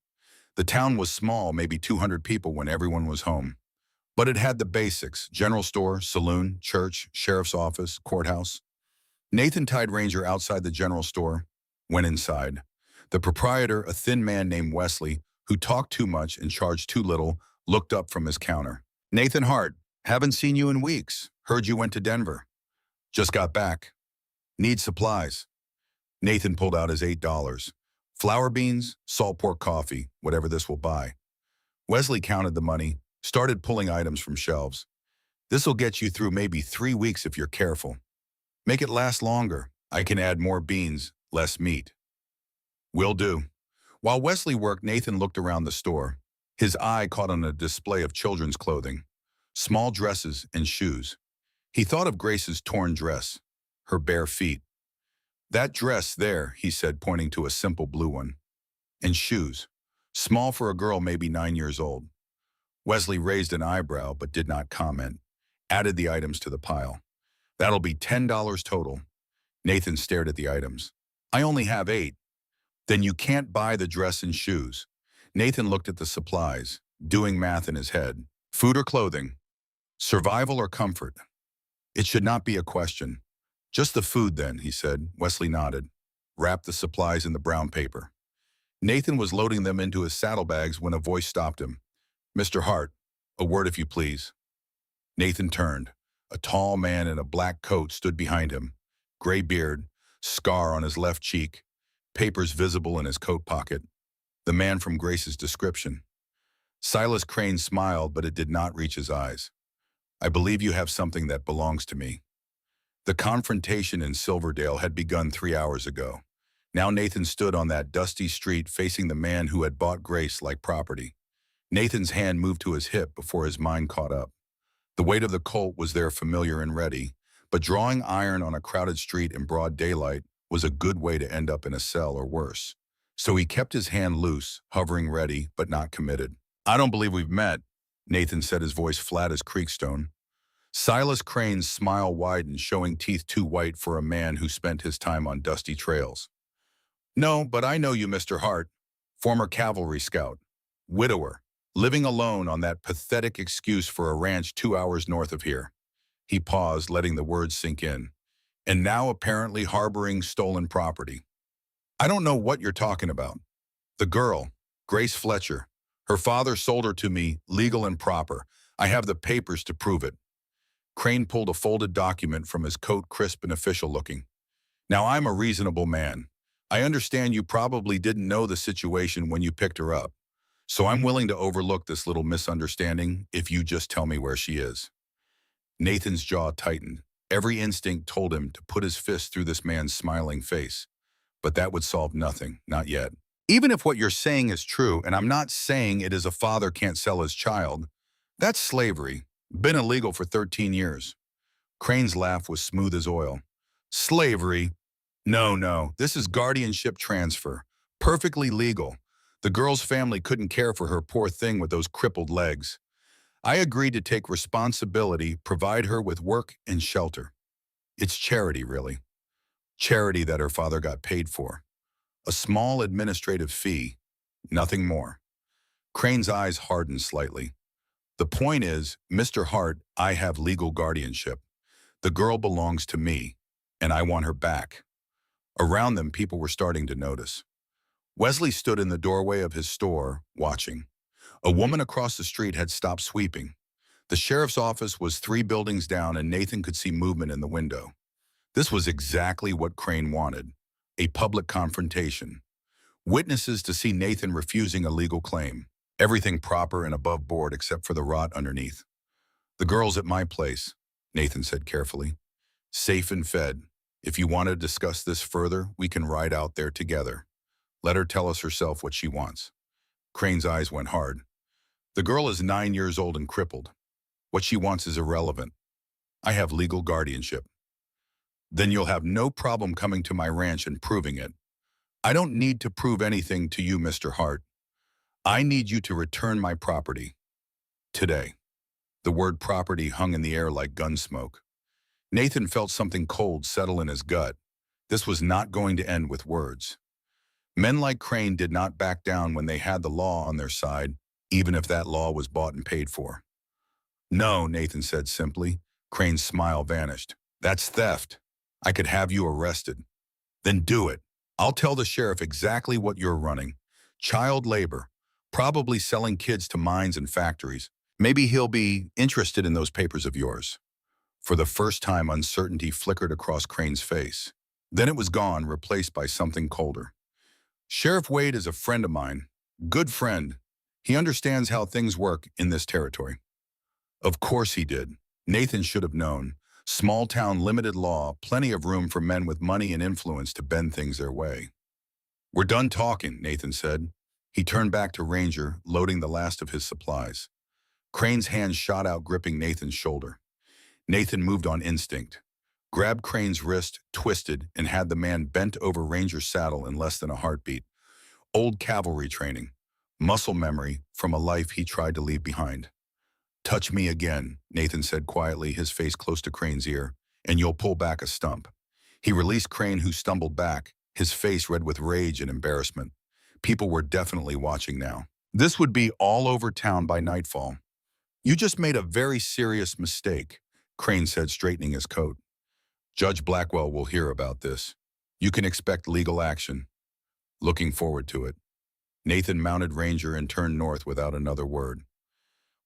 The town was small, maybe 200 people when everyone was home. But it had the basics: general store, saloon, church, sheriff's office, courthouse. Nathan tied Ranger outside the general store, went inside. The proprietor, a thin man named Wesley, who talked too much and charged too little, looked up from his counter. Nathan Hart, haven't seen you in weeks. Heard you went to Denver. Just got back. Need supplies. Nathan pulled out his $8. Flour beans, salt pork coffee, whatever this will buy. Wesley counted the money, started pulling items from shelves. This'll get you through maybe 3 weeks if you're careful. Make it last longer. I can add more beans, less meat. Will do. While Wesley worked, Nathan looked around the store. His eye caught on a display of children's clothing, small dresses and shoes. He thought of Grace's torn dress, her bare feet. That dress there, he said, pointing to a simple blue one. And shoes, small for a girl maybe 9 years old. Wesley raised an eyebrow but did not comment, added the items to the pile. That'll be $10 total. Nathan stared at the items. I only have 8. Then you can't buy the dress and shoes. Nathan looked at the supplies, doing math in his head. Food or clothing? Survival or comfort? It should not be a question. Just the food then, he said. Wesley nodded. Wrap the supplies in the brown paper. Nathan was loading them into his saddlebags when a voice stopped him. Mr. Hart, a word if you please. Nathan turned. A tall man in a black coat stood behind him. Gray beard, scar on his left cheek, papers visible in his coat pocket. The man from Grace's description. Silas Crane smiled, but it did not reach his eyes. I believe you have something that belongs to me. The confrontation in Silverdale had begun 3 hours ago. Now Nathan stood on that dusty street facing the man who had bought Grace like property. Nathan's hand moved to his hip before his mind caught up. The weight of the Colt was there familiar and ready, but drawing iron on a crowded street in broad daylight was a good way to end up in a cell or worse. So he kept his hand loose, hovering ready, but not committed. I don't believe we've met, Nathan said, his voice flat as creekstone. Silas Crane's smile widened, showing teeth too white for a man who spent his time on dusty trails. No, but I know you, Mr. Hart, former cavalry scout, widower, living alone on that pathetic excuse for a ranch 2 hours north of here. He paused, letting the words sink in. And now apparently harboring stolen property. I don't know what you're talking about. The girl, Grace Fletcher, her father sold her to me, legal and proper. I have the papers to prove it. Crane pulled a folded document from his coat, crisp and official looking. Now I'm a reasonable man. I understand you probably didn't know the situation when you picked her up. So I'm willing to overlook this little misunderstanding if you just tell me where she is. Nathan's jaw tightened. Every instinct told him to put his fist through this man's smiling face. But that would solve nothing, not yet. Even if what you're saying is true, and I'm not saying it is a father can't sell his child, that's slavery. Been illegal for 13 years. Crane's laugh was smooth as oil. Slavery? No, this is guardianship transfer. Perfectly legal. The girl's family couldn't care for her, poor thing with those crippled legs. I agreed to take responsibility, provide her with work and shelter. It's charity, really. Charity that her father got paid for. A small administrative fee, nothing more. Crane's eyes hardened slightly. The point is, Mr. Hart, I have legal guardianship. The girl belongs to me, and I want her back. Around them, people were starting to notice. Wesley stood in the doorway of his store, watching. A woman across the street had stopped sweeping. The sheriff's office was 3 buildings down, and Nathan could see movement in the window. This was exactly what Crane wanted, a public confrontation. Witnesses to see Nathan refusing a legal claim. Everything proper and above board except for the rot underneath. The girl's at my place, Nathan said carefully. Safe and fed. If you want to discuss this further, we can ride out there together. Let her tell us herself what she wants. Crane's eyes went hard. The girl is 9 years old and crippled. What she wants is irrelevant. I have legal guardianship. Then you'll have no problem coming to my ranch and proving it. I don't need to prove anything to you, Mr. Hart. I need you to return my property. Today. The word property hung in the air like gun smoke. Nathan felt something cold settle in his gut. This was not going to end with words. Men like Crane did not back down when they had the law on their side, even if that law was bought and paid for. No, Nathan said simply. Crane's smile vanished. That's theft. I could have you arrested. Then do it. I'll tell the sheriff exactly what you're running. Child labor. Probably selling kids to mines and factories. Maybe he'll be interested in those papers of yours. For the first time, uncertainty flickered across Crane's face. Then it was gone, replaced by something colder. Sheriff Wade is a friend of mine. Good friend. He understands how things work in this territory. Of course he did. Nathan should have known. Small town, limited law, plenty of room for men with money and influence to bend things their way. We're done talking, Nathan said. He turned back to Ranger, loading the last of his supplies. Crane's hand shot out, gripping Nathan's shoulder. Nathan moved on instinct, grabbed Crane's wrist, twisted, and had the man bent over Ranger's saddle in less than a heartbeat. Old cavalry training, muscle memory from a life he tried to leave behind. Touch me again, Nathan said quietly, his face close to Crane's ear, and you'll pull back a stump. He released Crane, who stumbled back, his face red with rage and embarrassment. People were definitely watching now. This would be all over town by nightfall. You just made a very serious mistake, Crane said, straightening his coat. Judge Blackwell will hear about this. You can expect legal action. Looking forward to it. Nathan mounted Ranger and turned north without another word.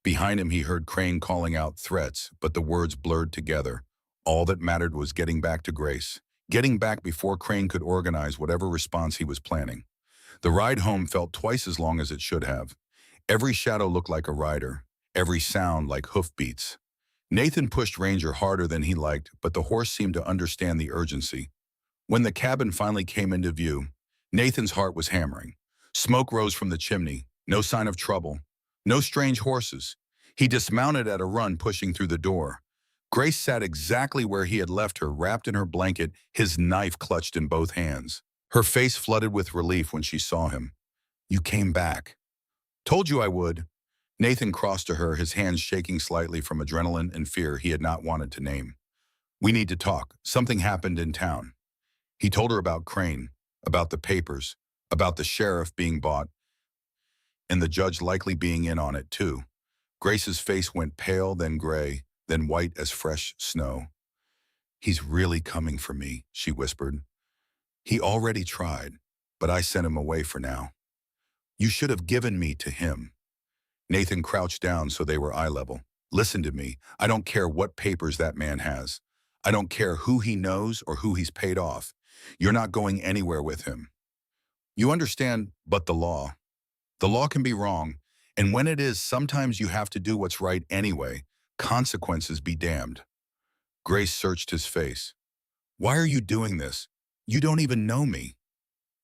Behind him, he heard Crane calling out threats, but the words blurred together. All that mattered was getting back to Grace. Getting back before Crane could organize whatever response he was planning. The ride home felt twice as long as it should have. Every shadow looked like a rider, every sound like hoofbeats. Nathan pushed Ranger harder than he liked, but the horse seemed to understand the urgency. When the cabin finally came into view, Nathan's heart was hammering. Smoke rose from the chimney, no sign of trouble, no strange horses. He dismounted at a run, pushing through the door. Grace sat exactly where he had left her, wrapped in her blanket, his knife clutched in both hands. Her face flooded with relief when she saw him. You came back. Told you I would. Nathan crossed to her, his hands shaking slightly from adrenaline and fear he had not wanted to name. We need to talk. Something happened in town. He told her about Crane, about the papers, about the sheriff being bought, and the judge likely being in on it too. Grace's face went pale, then gray, then white as fresh snow. He's really coming for me, she whispered. He already tried, but I sent him away for now. You should have given me to him. Nathan crouched down so they were eye level. Listen to me. I don't care what papers that man has. I don't care who he knows or who he's paid off. You're not going anywhere with him. You understand, but the law. The law can be wrong, and when it is, sometimes you have to do what's right anyway. Consequences be damned. Grace searched his face. Why are you doing this? You don't even know me.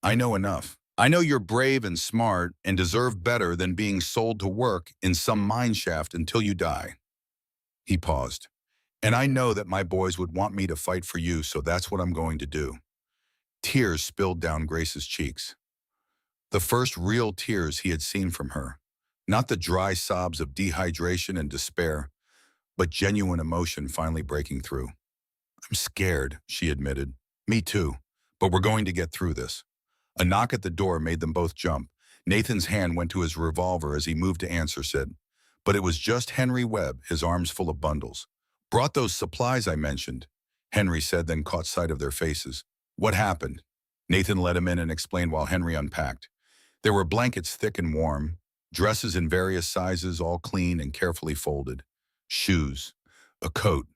I know enough. I know you're brave and smart and deserve better than being sold to work in some mine shaft until you die. He paused. And I know that my boys would want me to fight for you, so that's what I'm going to do. Tears spilled down Grace's cheeks. The first real tears he had seen from her. Not the dry sobs of dehydration and despair, but genuine emotion finally breaking through. I'm scared, she admitted. Me too, but we're going to get through this. A knock at the door made them both jump. Nathan's hand went to his revolver as he moved to answer, said, but it was just Henry Webb, his arms full of bundles. Brought those supplies I mentioned, Henry said, then caught sight of their faces. What happened? Nathan let him in and explained while Henry unpacked. There were blankets thick and warm, dresses in various sizes, all clean and carefully folded, shoes, a coat,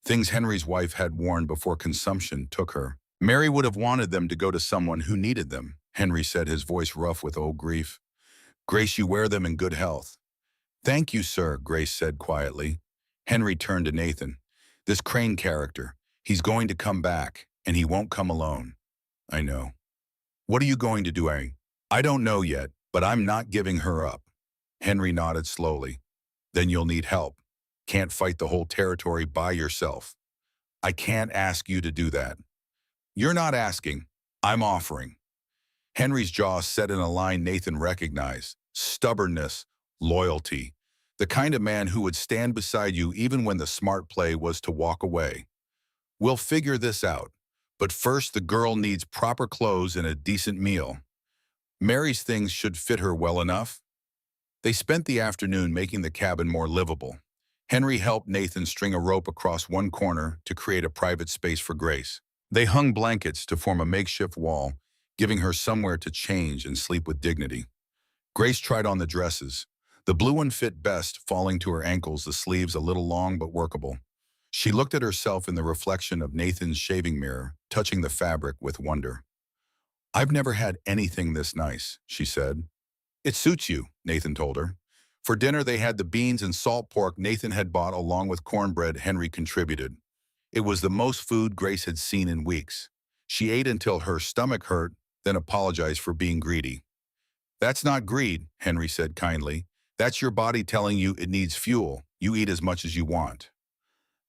things Henry's wife had worn before consumption took her. Mary would have wanted them to go to someone who needed them, Henry said, his voice rough with old grief. Grace, you wear them in good health. Thank you, sir, Grace said quietly. Henry turned to Nathan. This Crane character, he's going to come back, and he won't come alone. I know. What are you going to do, I don't know yet, but I'm not giving her up. Henry nodded slowly. Then you'll need help. Can't fight the whole territory by yourself. I can't ask you to do that. You're not asking, I'm offering. Henry's jaw set in a line Nathan recognized. Stubbornness, loyalty. The kind of man who would stand beside you even when the smart play was to walk away. We'll figure this out, but first the girl needs proper clothes and a decent meal. Mary's things should fit her well enough. They spent the afternoon making the cabin more livable. Henry helped Nathan string a rope across one corner to create a private space for Grace. They hung blankets to form a makeshift wall, giving her somewhere to change and sleep with dignity. Grace tried on the dresses. The blue one fit best, falling to her ankles, the sleeves a little long but workable. She looked at herself in the reflection of Nathan's shaving mirror, touching the fabric with wonder. "I've never had anything this nice," she said. "It suits you," Nathan told her. For dinner, they had the beans and salt pork Nathan had bought along with cornbread Henry contributed. It was the most food Grace had seen in weeks. She ate until her stomach hurt, then apologized for being greedy. "That's not greed," Henry said kindly. "That's your body telling you it needs fuel. You eat as much as you want."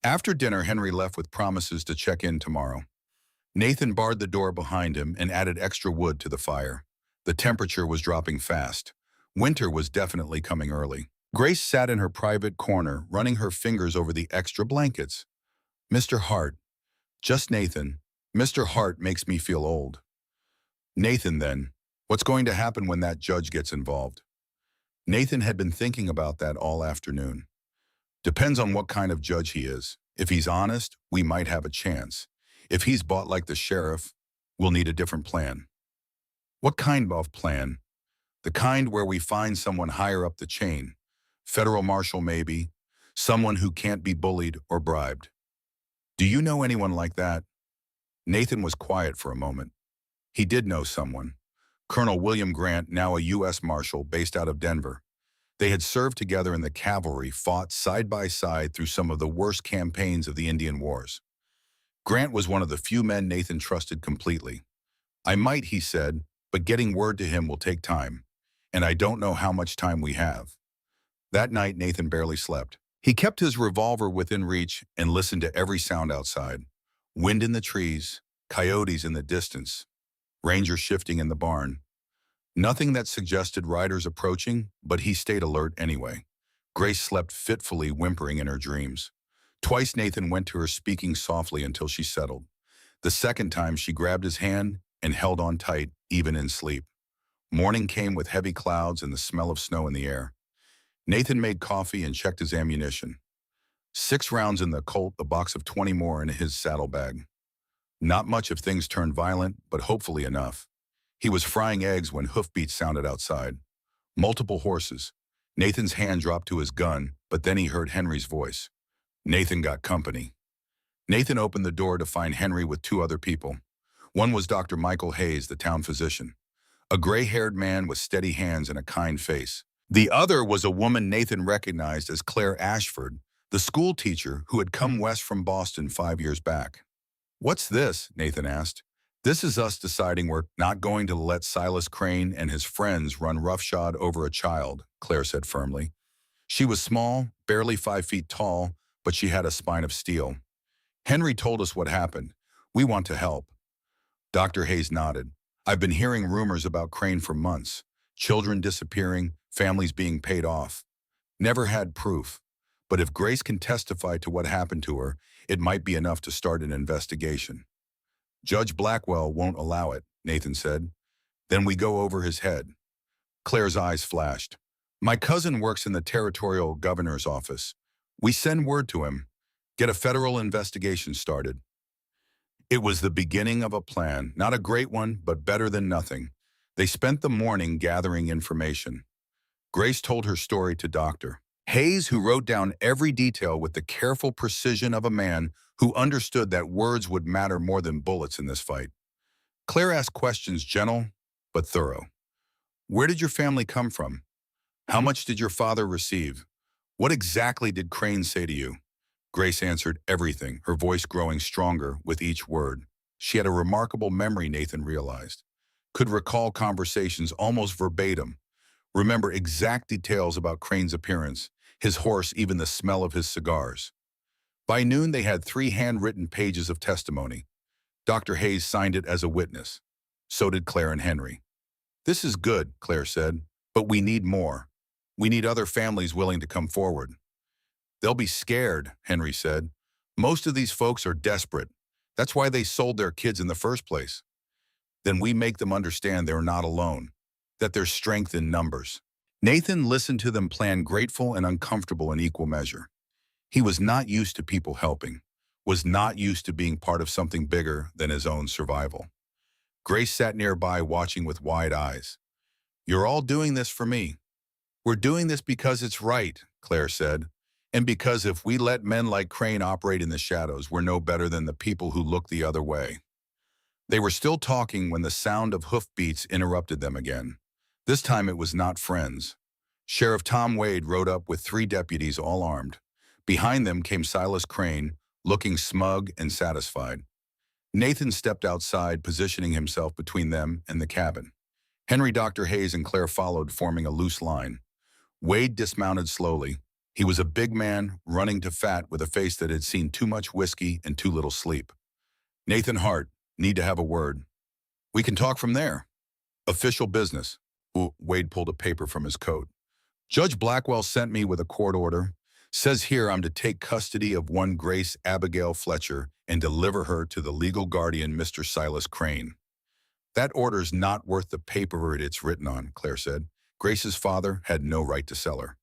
After dinner, Henry left with promises to check in tomorrow. Nathan barred the door behind him and added extra wood to the fire. The temperature was dropping fast. Winter was definitely coming early. Grace sat in her private corner, running her fingers over the extra blankets. "Mr. Hart." "Just Nathan. Mr. Hart makes me feel old." "Nathan, then. What's going to happen when that judge gets involved?" Nathan had been thinking about that all afternoon. "Depends on what kind of judge he is. If he's honest, we might have a chance. If he's bought like the sheriff, we'll need a different plan." "What kind of plan?" "The kind where we find someone higher up the chain. Federal marshal maybe. Someone who can't be bullied or bribed." "Do you know anyone like that?" Nathan was quiet for a moment. He did know someone. Colonel William Grant, now a U.S. Marshal based out of Denver. They had served together in the cavalry, fought side by side through some of the worst campaigns of the Indian Wars. Grant was one of the few men Nathan trusted completely. "I might," he said, "but getting word to him will take time. And I don't know how much time we have." That night, Nathan barely slept. He kept his revolver within reach and listened to every sound outside. Wind in the trees, coyotes in the distance, ranger shifting in the barn. Nothing that suggested riders approaching, but he stayed alert anyway. Grace slept fitfully, whimpering in her dreams. Twice Nathan went to her, speaking softly until she settled. The second time she grabbed his hand and held on tight, even in sleep. Morning came with heavy clouds and the smell of snow in the air. Nathan made coffee and checked his ammunition. 6 rounds in the Colt, a box of 20 more in his saddlebag. Not much if things turned violent, but hopefully enough. He was frying eggs when hoofbeats sounded outside. Multiple horses. Nathan's hand dropped to his gun, but then he heard Henry's voice. Nathan got company. Nathan opened the door to find Henry with 2 other people. One was Dr. Michael Hayes, the town physician, a gray-haired man with steady hands and a kind face. The other was a woman Nathan recognized as Claire Ashford, the school teacher who had come west from Boston 5 years back. "What's this?" Nathan asked. "This is us deciding we're not going to let Silas Crane and his friends run roughshod over a child," Claire said firmly. She was small, barely 5 feet tall, but she had a spine of steel. "Henry told us what happened. We want to help." Dr. Hayes nodded. "I've been hearing rumors about Crane for months. Children disappearing, families being paid off. Never had proof. But if Grace can testify to what happened to her, it might be enough to start an investigation." "Judge Blackwell won't allow it," Nathan said. "Then we go over his head." Claire's eyes flashed. "My cousin works in the territorial governor's office. We send word to him. Get a federal investigation started." It was the beginning of a plan, not a great one, but better than nothing. They spent the morning gathering information. Grace told her story to Dr. Hayes, who wrote down every detail with the careful precision of a man who understood that words would matter more than bullets in this fight. Claire asked questions, gentle but thorough. "Where did your family come from? How much did your father receive? What exactly did Crane say to you?" Grace answered everything, her voice growing stronger with each word. She had a remarkable memory, Nathan realized. Could recall conversations almost verbatim. Remember exact details about Crane's appearance, his horse, even the smell of his cigars. By noon, they had 3 handwritten pages of testimony. Dr. Hayes signed it as a witness. So did Claire and Henry. "This is good," Claire said, "but we need more. We need other families willing to come forward." "They'll be scared," Henry said. "Most of these folks are desperate. That's why they sold their kids in the first place." "Then we make them understand they're not alone, that there's strength in numbers." Nathan listened to them plan, grateful and uncomfortable in equal measure. He was not used to people helping, was not used to being part of something bigger than his own survival. Grace sat nearby, watching with wide eyes. "You're all doing this for me." "We're doing this because it's right," Claire said. And because if we let men like Crane operate in the shadows, we're no better than the people who look the other way. They were still talking when the sound of hoofbeats interrupted them again. This time it was not friends. Sheriff Tom Wade rode up with 3 deputies all armed. Behind them came Silas Crane, looking smug and satisfied. Nathan stepped outside, positioning himself between them and the cabin. Henry, Dr. Hayes, and Claire followed, forming a loose line. Wade dismounted slowly. He was a big man, running to fat with a face that had seen too much whiskey and too little sleep. Nathan Hart, need to have a word. We can talk from there. Official business. Wade pulled a paper from his coat. Judge Blackwell sent me with a court order. Says here I'm to take custody of one Grace Abigail Fletcher and deliver her to the legal guardian, Mr. Silas Crane. That order's not worth the paper it's written on, Claire said. Grace's father had no right to sell her.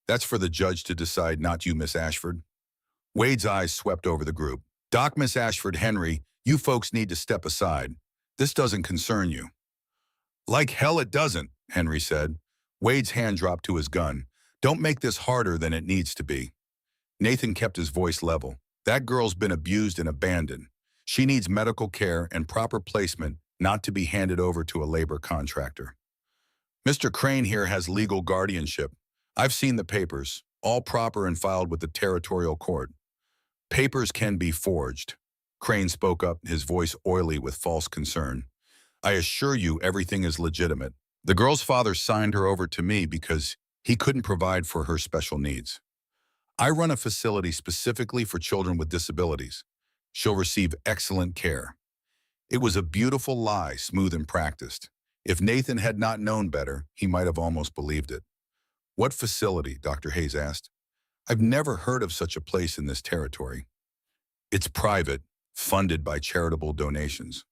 That's for the judge to decide, not you, Miss Ashford. Wade's eyes swept over the group. Doc, Miss Ashford, Henry, you folks need to step aside. This doesn't concern you. Like hell it doesn't, Henry said. Wade's hand dropped to his gun. Don't make this harder than it needs to be. Nathan kept his voice level. That girl's been abused and abandoned. She needs medical care and proper placement, not to be handed over to a labor contractor. Mr. Crane here has legal guardianship. I've seen the papers, all proper and filed with the territorial court. Papers can be forged. Crane spoke up, his voice oily with false concern. I assure you everything is legitimate. The girl's father signed her over to me because he couldn't provide for her special needs. I run a facility specifically for children with disabilities. She'll receive excellent care. It was a beautiful lie, smooth and practiced. If Nathan had not known better, he might have almost believed it. What facility? Dr. Hayes asked. I've never heard of such a place in this territory. It's private, funded by charitable donations.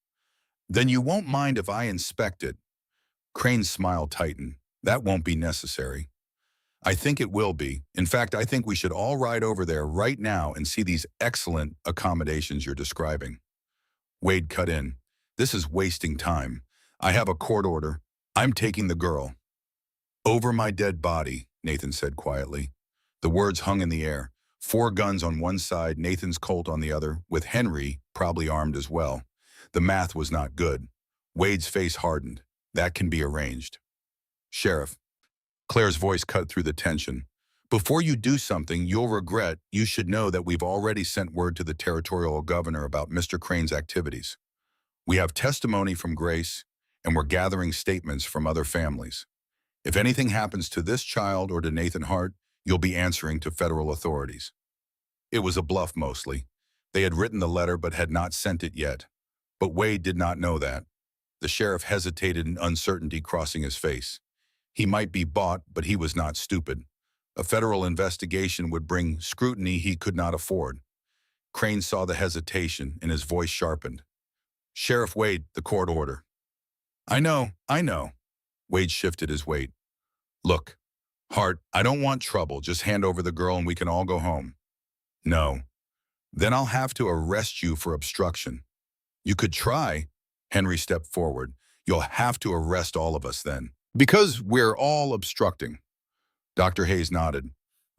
Then you won't mind if I inspect it. Crane's smile tightened. That won't be necessary. I think it will be. In fact, I think we should all ride over there right now and see these excellent accommodations you're describing. Wade cut in. This is wasting time. I have a court order. I'm taking the girl. Over my dead body, Nathan said quietly. The words hung in the air. 4 guns on one side, Nathan's Colt on the other, with Henry probably armed as well. The math was not good. Wade's face hardened. That can be arranged. Sheriff. Claire's voice cut through the tension. Before you do something you'll regret, you should know that we've already sent word to the territorial governor about Mr. Crane's activities. We have testimony from Grace, and we're gathering statements from other families. If anything happens to this child or to Nathan Hart, you'll be answering to federal authorities. It was a bluff mostly. They had written the letter but had not sent it yet. But Wade did not know that. The sheriff hesitated, in uncertainty crossing his face. He might be bought, but he was not stupid. A federal investigation would bring scrutiny he could not afford. Crane saw the hesitation, and his voice sharpened. Sheriff Wade, the court order. I know. Wade shifted his weight. Look, Hart, I don't want trouble. Just hand over the girl and we can all go home. No. Then I'll have to arrest you for obstruction. You could try. Henry stepped forward. You'll have to arrest all of us then. Because we're all obstructing. Dr. Hayes nodded.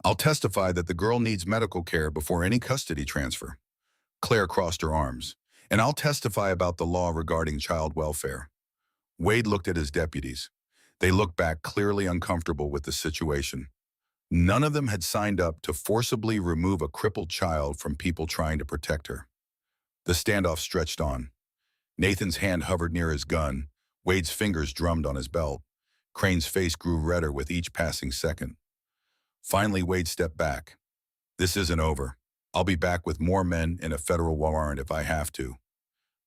I'll testify that the girl needs medical care before any custody transfer. Claire crossed her arms. And I'll testify about the law regarding child welfare. Wade looked at his deputies. They looked back, clearly uncomfortable with the situation. None of them had signed up to forcibly remove a crippled child from people trying to protect her. The standoff stretched on. Nathan's hand hovered near his gun. Wade's fingers drummed on his belt. Crane's face grew redder with each passing second. Finally, Wade stepped back. This isn't over. I'll be back with more men and a federal warrant if I have to.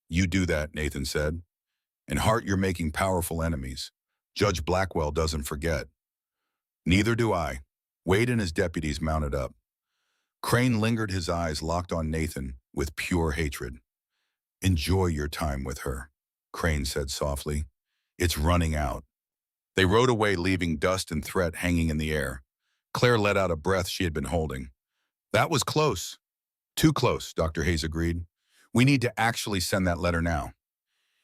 You do that, Nathan said. And Hart, you're making powerful enemies. Judge Blackwell doesn't forget. Neither do I. Wade and his deputies mounted up. Crane lingered, his eyes locked on Nathan with pure hatred. Enjoy your time with her, Crane said softly. It's running out. They rode away, leaving dust and threat hanging in the air. Claire let out a breath she had been holding. That was close. Too close, Dr. Hayes agreed. We need to actually send that letter now.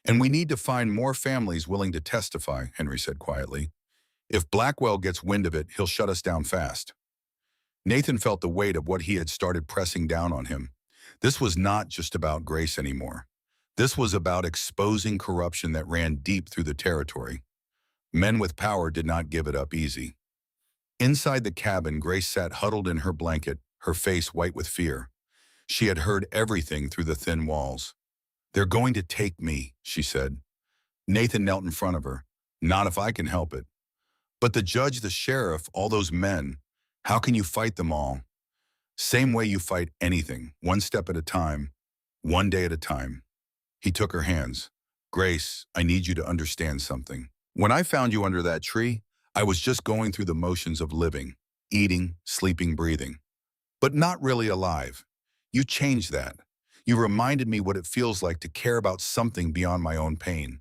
And we need to find more families willing to testify, Henry said quietly. If Blackwell gets wind of it, he'll shut us down fast. Nathan felt the weight of what he had started pressing down on him. This was not just about Grace anymore. This was about exposing corruption that ran deep through the territory. Men with power did not give it up easy. Inside the cabin, Grace sat huddled in her blanket, her face white with fear. She had heard everything through the thin walls. "They're going to take me," she said. Nathan knelt in front of her. "Not if I can help it." "But the judge, the sheriff, all those men, how can you fight them all?" "Same way you fight anything, one step at a time, one day at a time." He took her hands. "Grace, I need you to understand something. When I found you under that tree, I was just going through the motions of living, eating, sleeping, breathing, but not really alive. You changed that. You reminded me what it feels like to care about something beyond my own pain."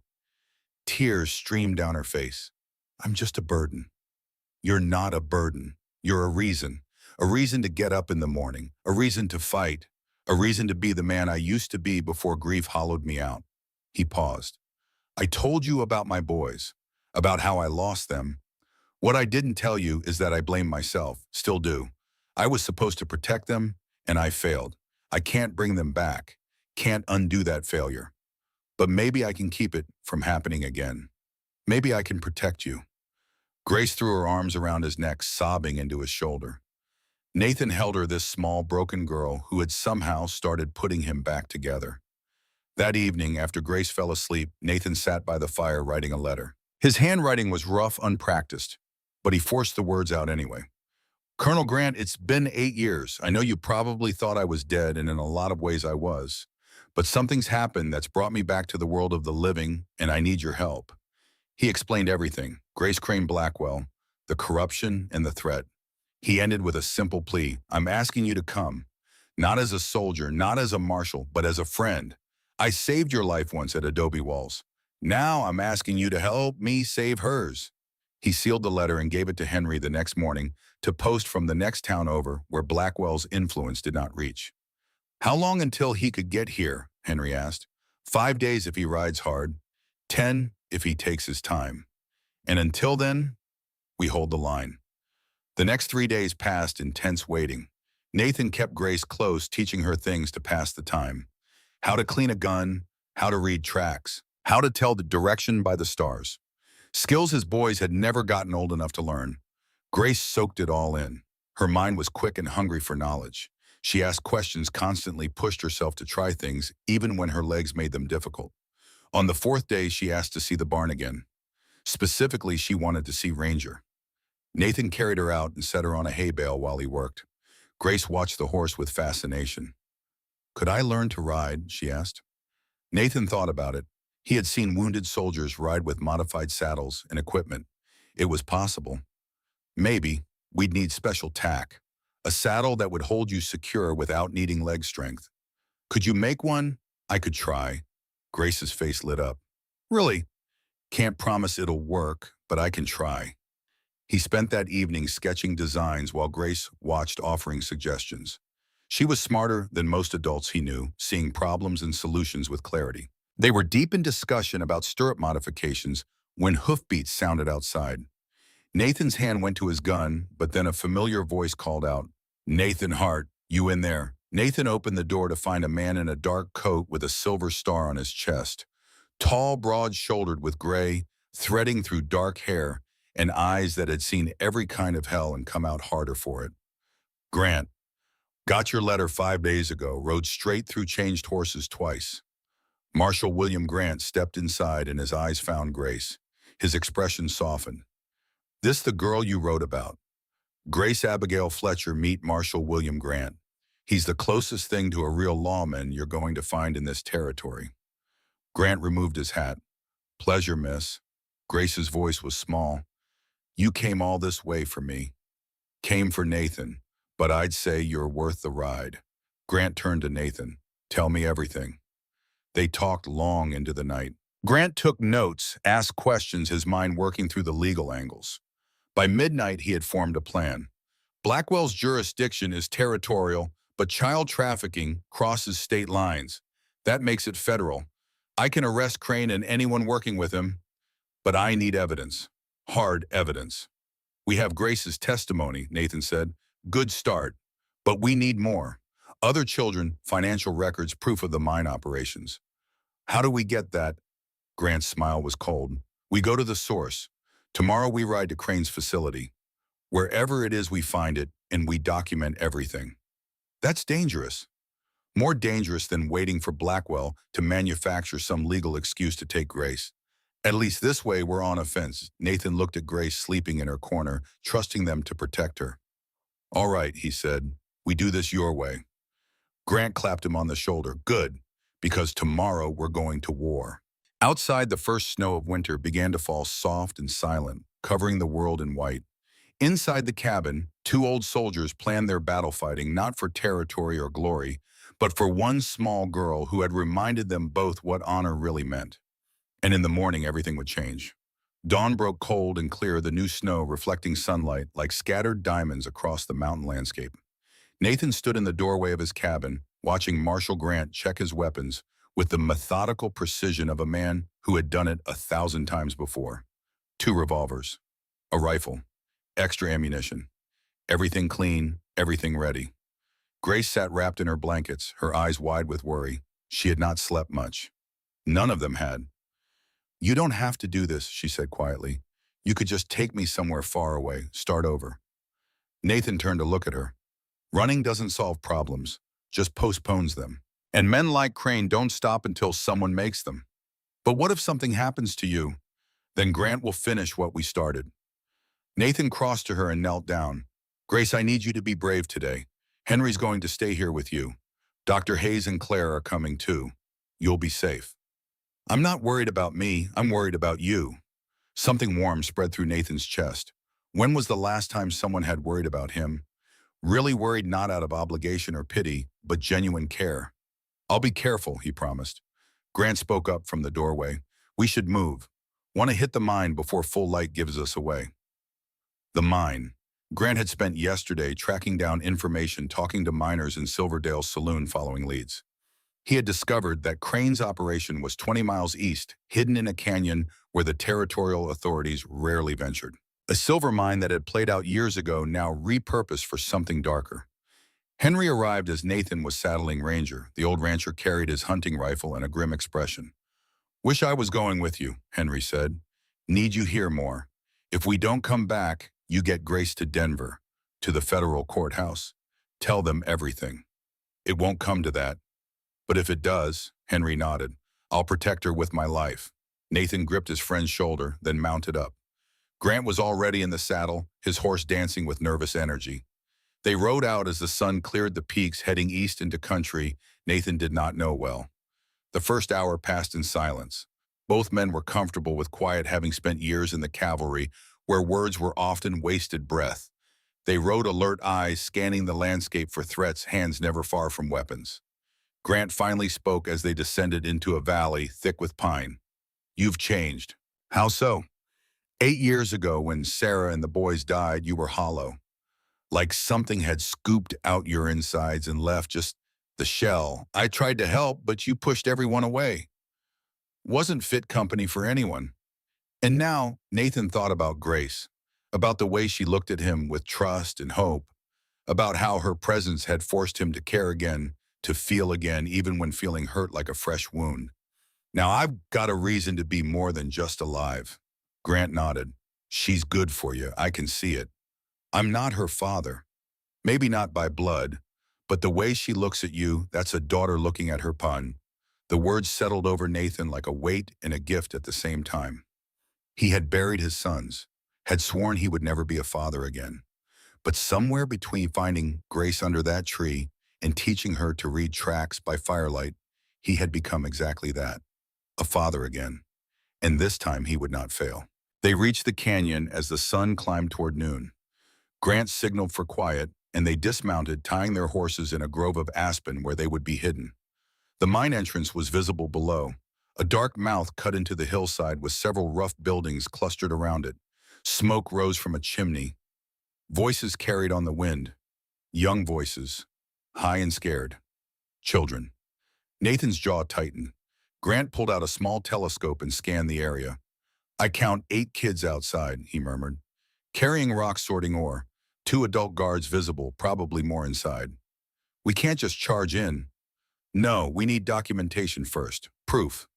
Tears streamed down her face. "I'm just a burden." "You're not a burden. You're a reason to get up in the morning, a reason to fight, a reason to be the man I used to be before grief hollowed me out." He paused. "I told you about my boys, about how I lost them. What I didn't tell you is that I blame myself, still do. I was supposed to protect them, and I failed. I can't bring them back, can't undo that failure. But maybe I can keep it from happening again. Maybe I can protect you." Grace threw her arms around his neck, sobbing into his shoulder. Nathan held her, this small, broken girl who had somehow started putting him back together. That evening, after Grace fell asleep, Nathan sat by the fire writing a letter. His handwriting was rough, unpracticed, but he forced the words out anyway. "Colonel Grant, it's been 8 years. I know you probably thought I was dead, and in a lot of ways I was. But something's happened that's brought me back to the world of the living, and I need your help." He explained everything: Grace Crane Blackwell, the corruption, and the threat. He ended with a simple plea: "I'm asking you to come. Not as a soldier, not as a marshal, but as a friend. I saved your life once at Adobe Walls. Now I'm asking you to help me save hers." He sealed the letter and gave it to Henry the next morning to post from the next town over where Blackwell's influence did not reach. "How long until he could get here?" Henry asked. "5 days if he rides hard, 10 if he takes his time. And until then, we hold the line." The next 3 days passed in tense waiting. Nathan kept Grace close, teaching her things to pass the time: how to clean a gun, how to read tracks, how to tell the direction by the stars. Skills his boys had never gotten old enough to learn. Grace soaked it all in. Her mind was quick and hungry for knowledge. She asked questions, constantly pushed herself to try things, even when her legs made them difficult. On the 4th day, she asked to see the barn again. Specifically, she wanted to see Ranger. Nathan carried her out and set her on a hay bale while he worked. Grace watched the horse with fascination. "Could I learn to ride?" she asked. Nathan thought about it. He had seen wounded soldiers ride with modified saddles and equipment. It was possible. "Maybe. We'd need special tack. A saddle that would hold you secure without needing leg strength." "Could you make one?" "I could try." Grace's face lit up. "Really? Can't promise it'll work, but I can try." He spent that evening sketching designs while Grace watched, offering suggestions. She was smarter than most adults he knew, seeing problems and solutions with clarity. They were deep in discussion about stirrup modifications when hoofbeats sounded outside. Nathan's hand went to his gun, but then a familiar voice called out, "Nathan Hart, you in there?" Nathan opened the door to find a man in a dark coat with a silver star on his chest. Tall, broad-shouldered with gray, threading through dark hair, and eyes that had seen every kind of hell and come out harder for it. "Grant, got your letter 5 days ago, rode straight through changed horses twice." Marshal William Grant stepped inside and his eyes found Grace. His expression softened. "This the girl you wrote about?" "Grace Abigail Fletcher, meet Marshal William Grant. He's the closest thing to a real lawman you're going to find in this territory." Grant removed his hat. "Pleasure, miss." Grace's voice was small. "You came all this way for me." "Came for Nathan, but I'd say you're worth the ride." Grant turned to Nathan. "Tell me everything." They talked long into the night. Grant took notes, asked questions, his mind working through the legal angles. By midnight, he had formed a plan. Blackwell's jurisdiction is territorial, but child trafficking crosses state lines. That makes it federal. I can arrest Crane and anyone working with him, but I need evidence. Hard evidence. "We have Grace's testimony," Nathan said, Good start. But we need more. Other children, financial records, proof of the mine operations. How do we get that? Grant's smile was cold. We go to the source. Tomorrow we ride to Crane's facility. Wherever it is we find it, and we document everything. That's dangerous. More dangerous than waiting for Blackwell to manufacture some legal excuse to take Grace. At least this way we're on offense. Nathan looked at Grace sleeping in her corner, trusting them to protect her. All right, he said. We do this your way. Grant clapped him on the shoulder. Good, because tomorrow we're going to war. Outside, the first snow of winter began to fall soft and silent, covering the world in white. Inside the cabin, two old soldiers planned their battle fighting not for territory or glory, but for one small girl who had reminded them both what honor really meant. And in the morning, everything would change. Dawn broke cold and clear, the new snow reflecting sunlight like scattered diamonds across the mountain landscape. Nathan stood in the doorway of his cabin, watching Marshal Grant check his weapons with the methodical precision of a man who had done it 1,000 times before. 2 revolvers, a rifle, extra ammunition, everything clean, everything ready. Grace sat wrapped in her blankets, her eyes wide with worry. She had not slept much. None of them had. You don't have to do this, she said quietly. You could just take me somewhere far away, start over. Nathan turned to look at her. Running doesn't solve problems, just postpones them. And men like Crane don't stop until someone makes them. But what if something happens to you? Then Grant will finish what we started. Nathan crossed to her and knelt down. Grace, I need you to be brave today. Henry's going to stay here with you. Dr. Hayes and Claire are coming too. You'll be safe. I'm not worried about me, I'm worried about you. Something warm spread through Nathan's chest. When was the last time someone had worried about him? Really worried not out of obligation or pity, but genuine care. I'll be careful, he promised. Grant spoke up from the doorway. We should move. Want to hit the mine before full light gives us away. The mine. Grant had spent yesterday tracking down information, talking to miners in Silverdale's saloon following leads. He had discovered that Crane's operation was 20 miles east, hidden in a canyon where the territorial authorities rarely ventured. A silver mine that had played out years ago, now repurposed for something darker. Henry arrived as Nathan was saddling Ranger. The old rancher carried his hunting rifle and a grim expression. Wish I was going with you, Henry said. Need you here more. If we don't come back, you get Grace to Denver, to the federal courthouse. Tell them everything. It won't come to that. But if it does, Henry nodded, I'll protect her with my life. Nathan gripped his friend's shoulder, then mounted up. Grant was already in the saddle, his horse dancing with nervous energy. They rode out as the sun cleared the peaks, heading east into country Nathan did not know well. The first hour passed in silence. Both men were comfortable with quiet, having spent years in the cavalry, where words were often wasted breath. They rode alert eyes, scanning the landscape for threats, hands never far from weapons. Grant finally spoke as they descended into a valley thick with pine. You've changed. How so? 8 years ago, when Sarah and the boys died, you were hollow. Like something had scooped out your insides and left just the shell. I tried to help, but you pushed everyone away. Wasn't fit company for anyone. And now, Nathan thought about Grace, about the way she looked at him with trust and hope, about how her presence had forced him to care again, to feel again, even when feeling hurt like a fresh wound. Now I've got a reason to be more than just alive. Grant nodded. She's good for you, I can see it. I'm not her father. Maybe not by blood, but the way she looks at you, that's a daughter looking at her pun. The words settled over Nathan like a weight and a gift at the same time. He had buried his sons, had sworn he would never be a father again. But somewhere between finding Grace under that tree and teaching her to read tracks by firelight, he had become exactly that, a father again. And this time he would not fail. They reached the canyon as the sun climbed toward noon. Grant signaled for quiet, and they dismounted, tying their horses in a grove of aspen where they would be hidden. The mine entrance was visible below, a dark mouth cut into the hillside with several rough buildings clustered around it. Smoke rose from a chimney. Voices carried on the wind. Young voices, high and scared. Children. Nathan's jaw tightened. Grant pulled out a small telescope and scanned the area. I count 8 kids outside, he murmured, carrying rocks, sorting ore. 2 adult guards visible, probably more inside. We can't just charge in. No, we need documentation first. Proof.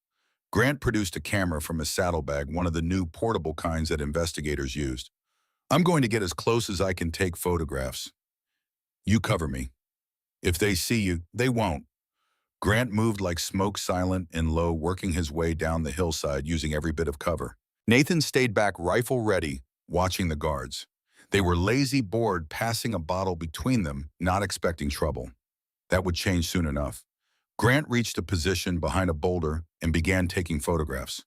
Grant produced a camera from his saddlebag, one of the new portable kinds that investigators used. I'm going to get as close as I can take photographs. You cover me. If they see you, they won't. Grant moved like smoke, silent and low, working his way down the hillside using every bit of cover. Nathan stayed back, rifle ready, watching the guards. They were lazy, bored, passing a bottle between them, not expecting trouble. That would change soon enough. Grant reached a position behind a boulder and began taking photographs.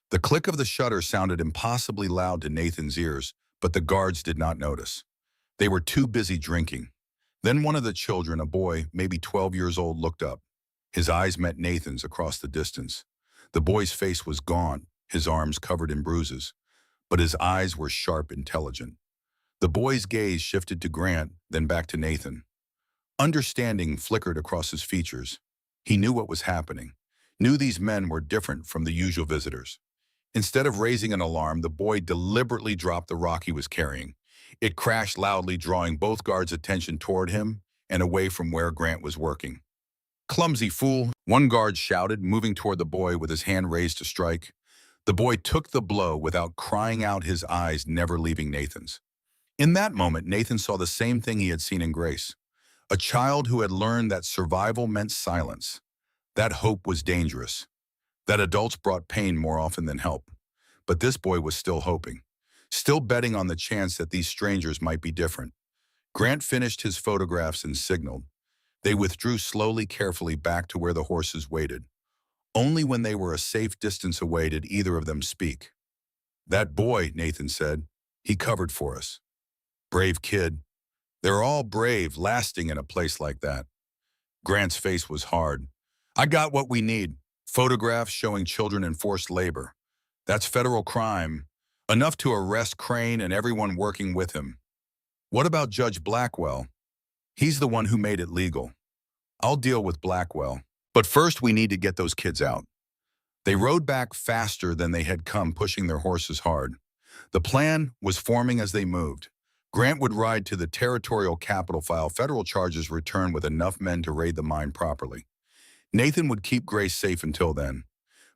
The click of the shutter sounded impossibly loud to Nathan's ears, but the guards did not notice. They were too busy drinking. Then one of the children, a boy, maybe 12 years old, looked up. His eyes met Nathan's across the distance. The boy's face was gaunt, his arms covered in bruises, but his eyes were sharp, intelligent. The boy's gaze shifted to Grant, then back to Nathan. Understanding flickered across his features. He knew what was happening, knew these men were different from the usual visitors. Instead of raising an alarm, the boy deliberately dropped the rock he was carrying. It crashed loudly, drawing both guards' attention toward him and away from where Grant was working. "Clumsy fool," one guard shouted, moving toward the boy with his hand raised to strike. The boy took the blow without crying out, his eyes never leaving Nathan's. In that moment, Nathan saw the same thing he had seen in Grace. A child who had learned that survival meant silence, that hope was dangerous, that adults brought pain more often than help. But this boy was still hoping, still betting on the chance that these strangers might be different. Grant finished his photographs and signaled. They withdrew slowly, carefully back to where the horses waited. Only when they were a safe distance away did either of them speak. "That boy," Nathan said, "he covered for us. Brave kid. They're all brave, lasting in a place like that." Grant's face was hard. "I got what we need. Photographs showing children in forced labor. That's federal crime. Enough to arrest Crane and everyone working with him. What about Judge Blackwell? He's the one who made it legal. I'll deal with Blackwell. But first we need to get those kids out." They rode back faster than they had come, pushing their horses hard. The plan was forming as they moved. Grant would ride to the territorial capital, file federal charges, return with enough men to raid the mine properly. Nathan would keep Grace safe until then.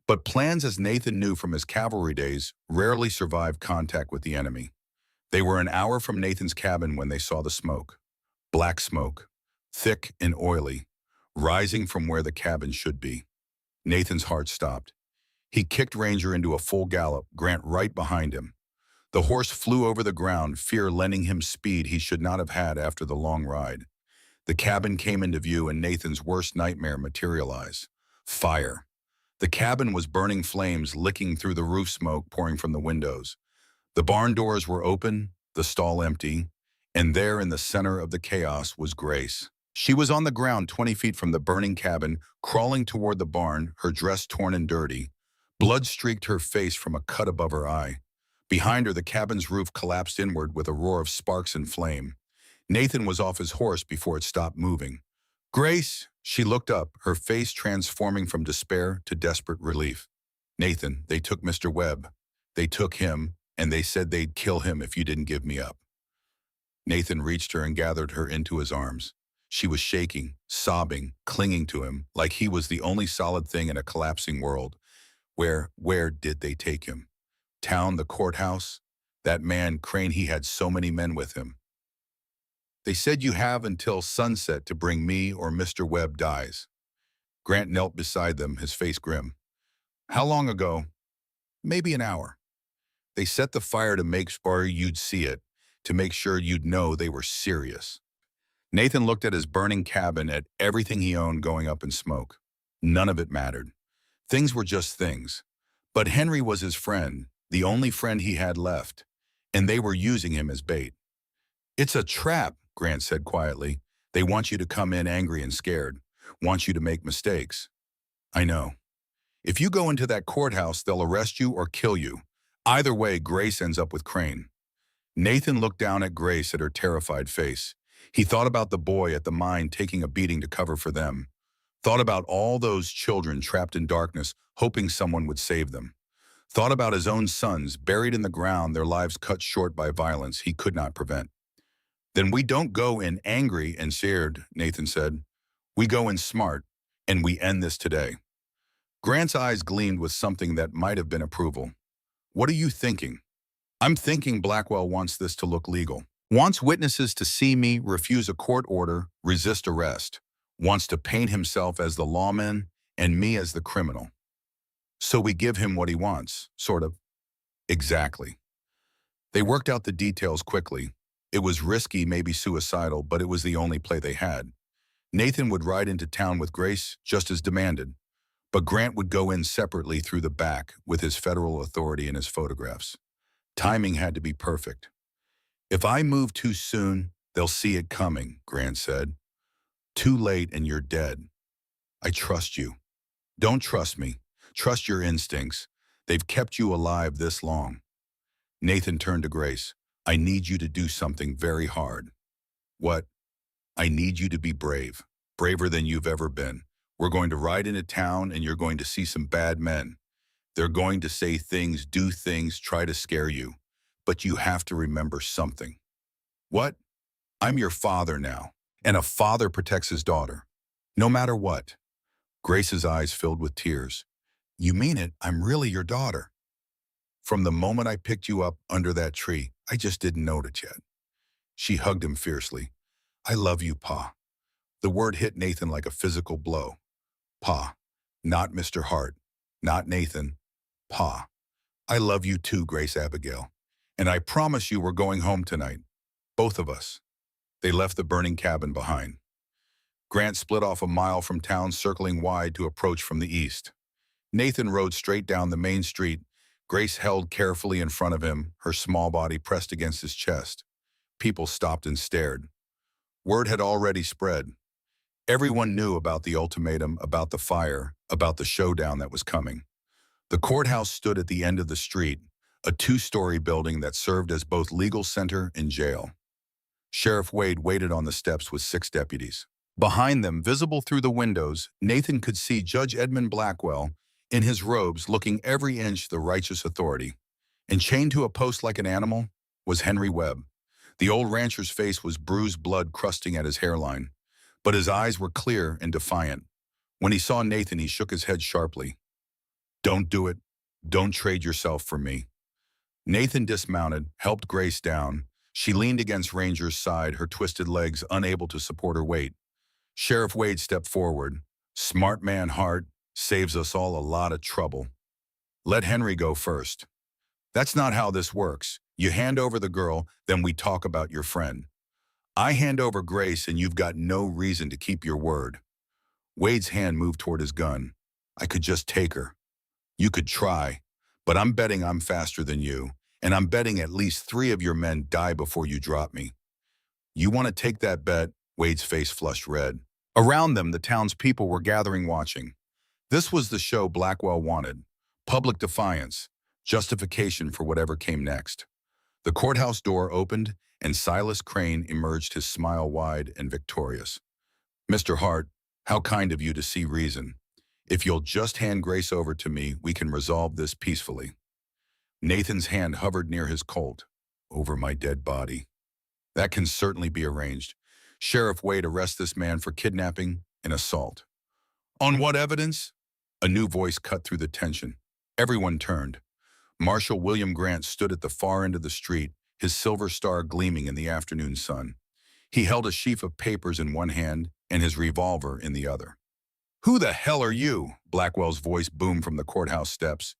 But plans, as Nathan knew from his cavalry days, rarely survived contact with the enemy. They were an hour from Nathan's cabin when they saw the smoke. Black smoke, thick and oily, rising from where the cabin should be. Nathan's heart stopped. He kicked Ranger into a full gallop, Grant right behind him. The horse flew over the ground, fear lending him speed he should not have had after the long ride. The cabin came into view and Nathan's worst nightmare materialized. Fire. The cabin was burning flames, licking through the roof, smoke pouring from the windows. The barn doors were open, the stall empty, and there in the center of the chaos was Grace. She was on the ground 20 feet from the burning cabin, crawling toward the barn, her dress torn and dirty. Blood streaked her face from a cut above her eye. Behind her, the cabin's roof collapsed inward with a roar of sparks and flame. Nathan was off his horse before it stopped moving. "Grace!" She looked up, her face transforming from despair to desperate relief. "Nathan, they took Mr. Webb. They took him, and they said they'd kill him if you didn't give me up." Nathan reached her and gathered her into his arms. She was shaking, sobbing, clinging to him, like he was the only solid thing in a collapsing world. Where did they take him? Town, the courthouse? That man, Crane, he had so many men with him. "They said you have until sunset to bring me or Mr. Webb dies." Grant knelt beside them, his face grim. "How long ago?" "Maybe an hour. They set the fire to make sure you'd see it, to make sure you'd know they were serious." Nathan looked at his burning cabin, at everything he owned going up in smoke. None of it mattered. Things were just things. But Henry was his friend, the only friend he had left, and they were using him as bait. "It's a trap," Grant said quietly. "They want you to come in angry and scared, want you to make mistakes." "I know. If you go into that courthouse, they'll arrest you or kill you. Either way, Grace ends up with Crane." Nathan looked down at Grace, at her terrified face. He thought about the boy at the mine taking a beating to cover for them. Thought about all those children trapped in darkness, hoping someone would save them. Thought about his own sons, buried in the ground, their lives cut short by violence he could not prevent. Then we don't go in angry and scared, Nathan said. We go in smart, and we end this today. Grant's eyes gleamed with something that might have been approval. What are you thinking? I'm thinking Blackwell wants this to look legal. Wants witnesses to see me refuse a court order, resist arrest. Wants to paint himself as the lawman and me as the criminal. So we give him what he wants, sort of. Exactly. They worked out the details quickly. It was risky, maybe suicidal, but it was the only play they had. Nathan would ride into town with Grace, just as demanded. But Grant would go in separately through the back with his federal authority and his photographs. Timing had to be perfect. If I move too soon, they'll see it coming, Grant said. Too late and you're dead. I trust you. Don't trust me. Trust your instincts. They've kept you alive this long. Nathan turned to Grace. I need you to do something very hard. What? I need you to be brave. Braver than you've ever been. We're going to ride into town and you're going to see some bad men. They're going to say things, do things, try to scare you. But you have to remember something. What? I'm your father now. And a father protects his daughter. No matter what. Grace's eyes filled with tears. You mean it? I'm really your daughter. From the moment I picked you up under that tree, I just didn't know it yet. She hugged him fiercely. I love you, Pa. The word hit Nathan like a physical blow. Pa. Not Mr. Hart. Not Nathan. Pa. I love you too, Grace Abigail. And I promise you we're going home tonight. Both of us. They left the burning cabin behind. Grant split off a mile from town, circling wide to approach from the east. Nathan rode straight down the main street. Grace held carefully in front of him, her small body pressed against his chest. People stopped and stared. Word had already spread. Everyone knew about the ultimatum, about the fire, about the showdown that was coming. The courthouse stood at the end of the street, a two-story building that served as both legal center and jail. Sheriff Wade waited on the steps with 6 deputies. Behind them, visible through the windows, Nathan could see Judge Edmund Blackwell in his robes, looking every inch the righteous authority. And chained to a post like an animal was Henry Webb. The old rancher's face was bruised, blood crusting at his hairline, but his eyes were clear and defiant. When he saw Nathan, he shook his head sharply. Don't do it. Don't trade yourself for me. Nathan dismounted, helped Grace down. She leaned against Ranger's side, her twisted legs unable to support her weight. Sheriff Wade stepped forward. Smart man Hart saves us all a lot of trouble. Let Henry go first. That's not how this works. You hand over the girl, then we talk about your friend. I hand over Grace and you've got no reason to keep your word. Wade's hand moved toward his gun. I could just take her. You could try, but I'm betting I'm faster than you, and I'm betting at least 3 of your men die before you drop me. You want to take that bet? Wade's face flushed red. Around them, the townspeople were gathering watching. This was the show Blackwell wanted. Public defiance, justification for whatever came next. The courthouse door opened, and Silas Crane emerged, his smile wide and victorious. Mr. Hart, how kind of you to see reason. If you'll just hand Grace over to me, we can resolve this peacefully. Nathan's hand hovered near his Colt. Over my dead body. That can certainly be arranged. Sheriff Wade, arrest this man for kidnapping and assault. On what evidence? A new voice cut through the tension. Everyone turned. Marshal William Grant stood at the far end of the street, his silver star gleaming in the afternoon sun. He held a sheaf of papers in one hand and his revolver in the other. Who the hell are you? Blackwell's voice boomed from the courthouse steps.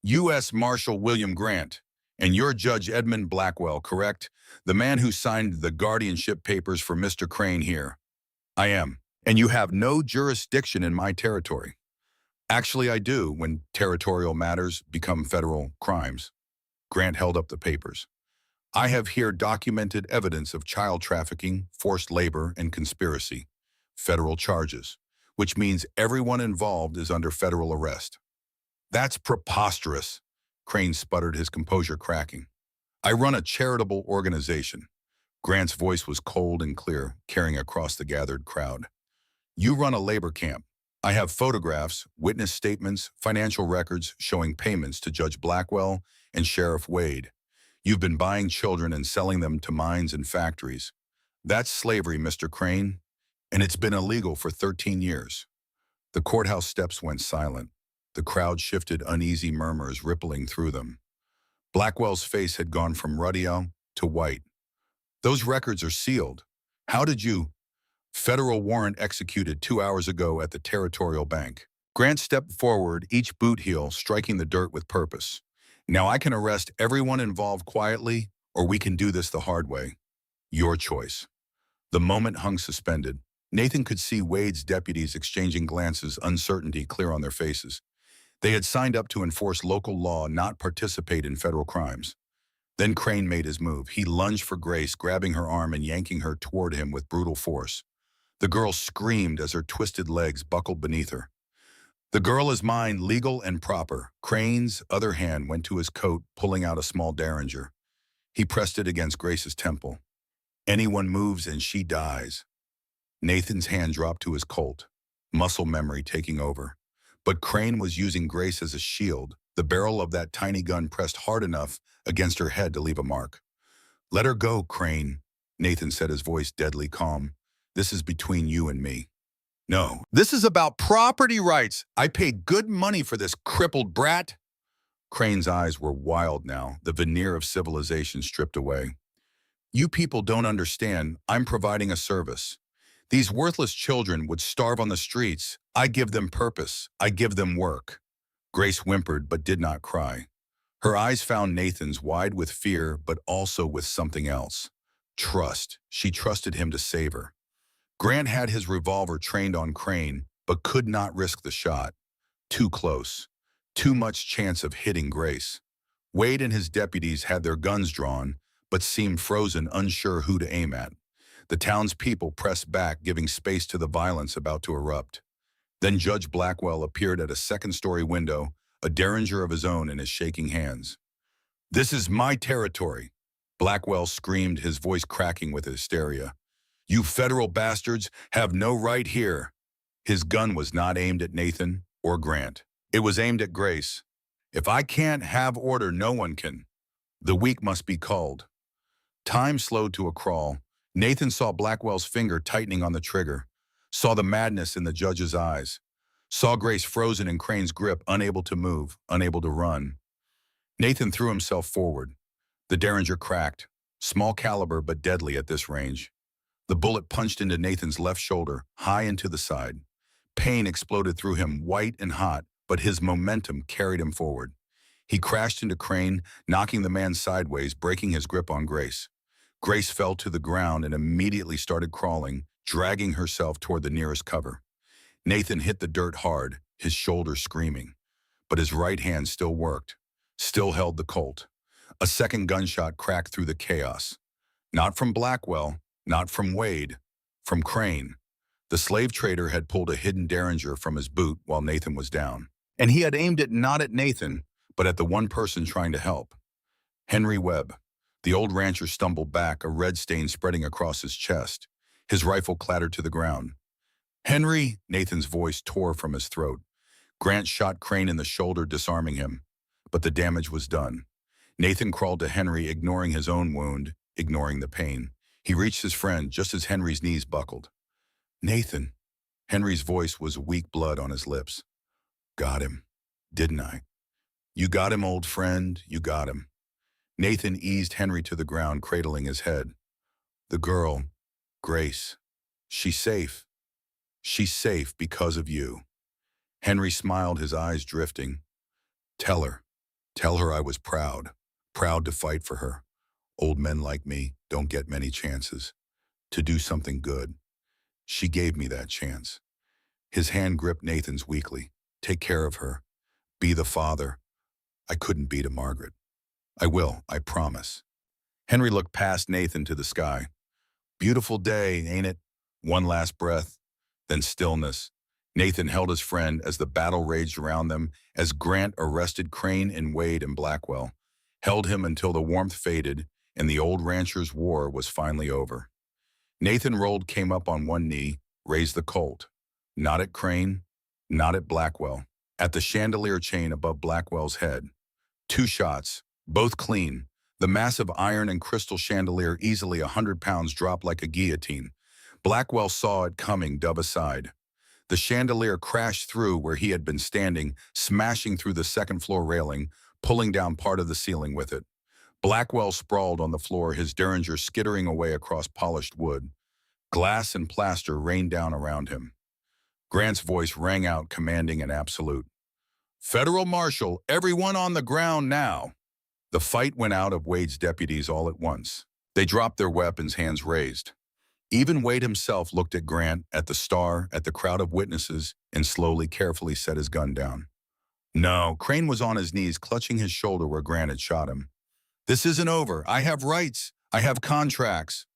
U.S. Marshal William Grant. And you're Judge Edmund Blackwell, correct? The man who signed the guardianship papers for Mr. Crane here. I am. And you have no jurisdiction in my territory. Actually, I do, when territorial matters become federal crimes. Grant held up the papers. I have here documented evidence of child trafficking, forced labor, and conspiracy. Federal charges, which means everyone involved is under federal arrest. That's preposterous, Crane sputtered, his composure cracking. I run a charitable organization. Grant's voice was cold and clear, carrying across the gathered crowd. You run a labor camp. I have photographs, witness statements, financial records showing payments to Judge Blackwell and Sheriff Wade. You've been buying children and selling them to mines and factories. That's slavery, Mr. Crane, and it's been illegal for 13 years. The courthouse steps went silent. The crowd shifted, uneasy murmurs rippling through them. Blackwell's face had gone from ruddy to white. Those records are sealed. How did you? Federal warrant executed 2 hours ago at the Territorial Bank. Grant stepped forward, each boot heel striking the dirt with purpose. Now I can arrest everyone involved quietly, or we can do this the hard way. Your choice. The moment hung suspended. Nathan could see Wade's deputies exchanging glances, uncertainty clear on their faces. They had signed up to enforce local law, not participate in federal crimes. Then Crane made his move. He lunged for Grace, grabbing her arm and yanking her toward him with brutal force. The girl screamed as her twisted legs buckled beneath her. The girl is mine, legal and proper. Crane's other hand went to his coat, pulling out a small derringer. He pressed it against Grace's temple. Anyone moves and she dies. Nathan's hand dropped to his Colt, muscle memory taking over. But Crane was using Grace as a shield, the barrel of that tiny gun pressed hard enough against her head to leave a mark. Let her go, Crane, Nathan said, his voice deadly calm. This is between you and me. No, this is about property rights. I paid good money for this crippled brat. Crane's eyes were wild now, the veneer of civilization stripped away. You people don't understand. I'm providing a service. These worthless children would starve on the streets. I give them purpose. I give them work. Grace whimpered but did not cry. Her eyes found Nathan's, wide with fear but also with something else. Trust. She trusted him to save her. Grant had his revolver trained on Crane but could not risk the shot. Too close. Too much chance of hitting Grace. Wade and his deputies had their guns drawn but seemed frozen, unsure who to aim at. The townspeople pressed back, giving space to the violence about to erupt. Then Judge Blackwell appeared at a second-story window, a derringer of his own in his shaking hands. This is my territory, Blackwell screamed, his voice cracking with hysteria. You federal bastards have no right here. His gun was not aimed at Nathan or Grant. It was aimed at Grace. If I can't have order, no one can. The weak must be culled. Time slowed to a crawl. Nathan saw Blackwell's finger tightening on the trigger, saw the madness in the judge's eyes, saw Grace frozen in Crane's grip, unable to move, unable to run. Nathan threw himself forward. The derringer cracked, small caliber but deadly at this range. The bullet punched into Nathan's left shoulder, high into the side. Pain exploded through him, white and hot, but his momentum carried him forward. He crashed into Crane, knocking the man sideways, breaking his grip on Grace. Grace fell to the ground and immediately started crawling, dragging herself toward the nearest cover. Nathan hit the dirt hard, his shoulder screaming. But his right hand still worked, still held the Colt. A second gunshot cracked through the chaos. Not from Blackwell, not from Wade, from Crane. The slave trader had pulled a hidden derringer from his boot while Nathan was down. And he had aimed it not at Nathan, but at the one person trying to help. Henry Webb. The old rancher stumbled back, a red stain spreading across his chest. His rifle clattered to the ground. Henry, Nathan's voice tore from his throat. Grant shot Crane in the shoulder, disarming him. But the damage was done. Nathan crawled to Henry, ignoring his own wound, ignoring the pain. He reached his friend just as Henry's knees buckled. Nathan. Henry's voice was weak blood on his lips. Got him, didn't I? You got him, old friend, you got him. Nathan eased Henry to the ground, cradling his head. The girl, Grace, she's safe. She's safe because of you. Henry smiled, his eyes drifting. Tell her I was proud to fight for her. Old men like me don't get many chances to do something good. She gave me that chance. His hand gripped Nathan's weakly. Take care of her. Be the father I couldn't be to Margaret. I will, I promise. Henry looked past Nathan to the sky. Beautiful day, ain't it? One last breath, then stillness. Nathan held his friend as the battle raged around them, as Grant arrested Crane and Wade and Blackwell, held him until the warmth faded and the old rancher's war was finally over. Nathan came up on one knee, raised the Colt. Not at Crane, not at Blackwell. At the chandelier chain above Blackwell's head. 2 shots, both clean, The massive iron and crystal chandelier, easily 100 pounds, dropped like a guillotine. Blackwell saw it coming, dove aside. The chandelier crashed through where he had been standing, smashing through the second-floor railing, pulling down part of the ceiling with it. Blackwell sprawled on the floor, his derringer skittering away across polished wood. Glass and plaster rained down around him. Grant's voice rang out, commanding and absolute. "Federal Marshal, everyone on the ground now!" The fight went out of Wade's deputies all at once. They dropped their weapons, hands raised. Even Wade himself looked at Grant, at the star, at the crowd of witnesses, and slowly, carefully set his gun down. No, Crane was on his knees, clutching his shoulder where Grant had shot him. "This isn't over. I have rights. I have contracts."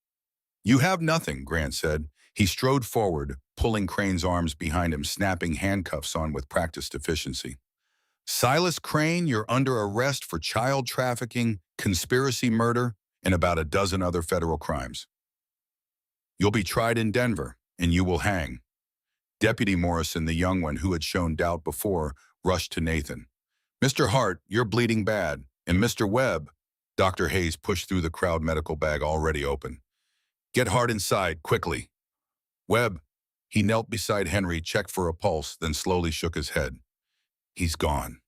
"You have nothing," Grant said. He strode forward, pulling Crane's arms behind him, snapping handcuffs on with practiced efficiency. "Silas Crane, you're under arrest for child trafficking, conspiracy murder, and about a dozen other federal crimes. You'll be tried in Denver, and you will hang." Deputy Morrison, the young one who had shown doubt before, rushed to Nathan. "Mr. Hart, you're bleeding bad. And Mr. Webb," Dr. Hayes pushed through the crowd medical bag already open. "Get Hart inside, quickly." Webb, he knelt beside Henry, checked for a pulse, then slowly shook his head. "He's gone."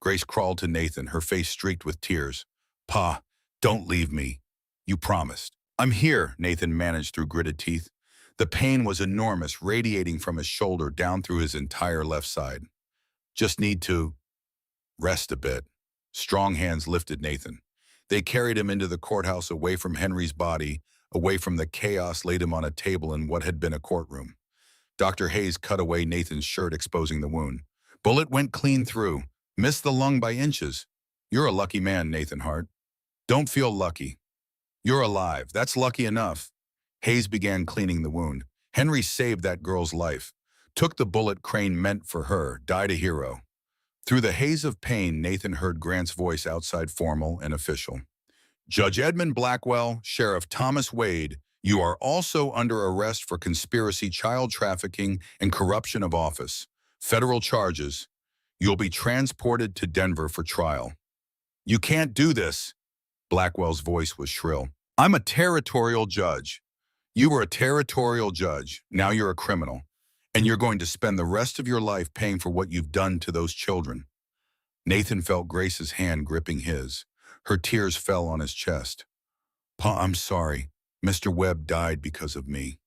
Grace crawled to Nathan, her face streaked with tears. "Pa, don't leave me. You promised." "I'm here," Nathan managed through gritted teeth. The pain was enormous, radiating from his shoulder down through his entire left side. "Just need to rest a bit." Strong hands lifted Nathan. They carried him into the courthouse, away from Henry's body, away from the chaos, laid him on a table in what had been a courtroom. Dr. Hayes cut away Nathan's shirt, exposing the wound. "Bullet went clean through. Missed the lung by inches. You're a lucky man, Nathan Hart." "Don't feel lucky. You're alive. That's lucky enough." Hayes began cleaning the wound. "Henry saved that girl's life. Took the bullet Crane meant for her. Died a hero." Through the haze of pain, Nathan heard Grant's voice outside, formal and official. "Judge Edmund Blackwell, Sheriff Thomas Wade, you are also under arrest for conspiracy, child trafficking, and corruption of office. Federal charges. You'll be transported to Denver for trial." "You can't do this." Blackwell's voice was shrill. "I'm a territorial judge. You were a territorial judge. Now you're a criminal. And you're going to spend the rest of your life paying for what you've done to those children." Nathan felt Grace's hand gripping his. Her tears fell on his chest. "Pa, I'm sorry. Mr. Webb died because of me."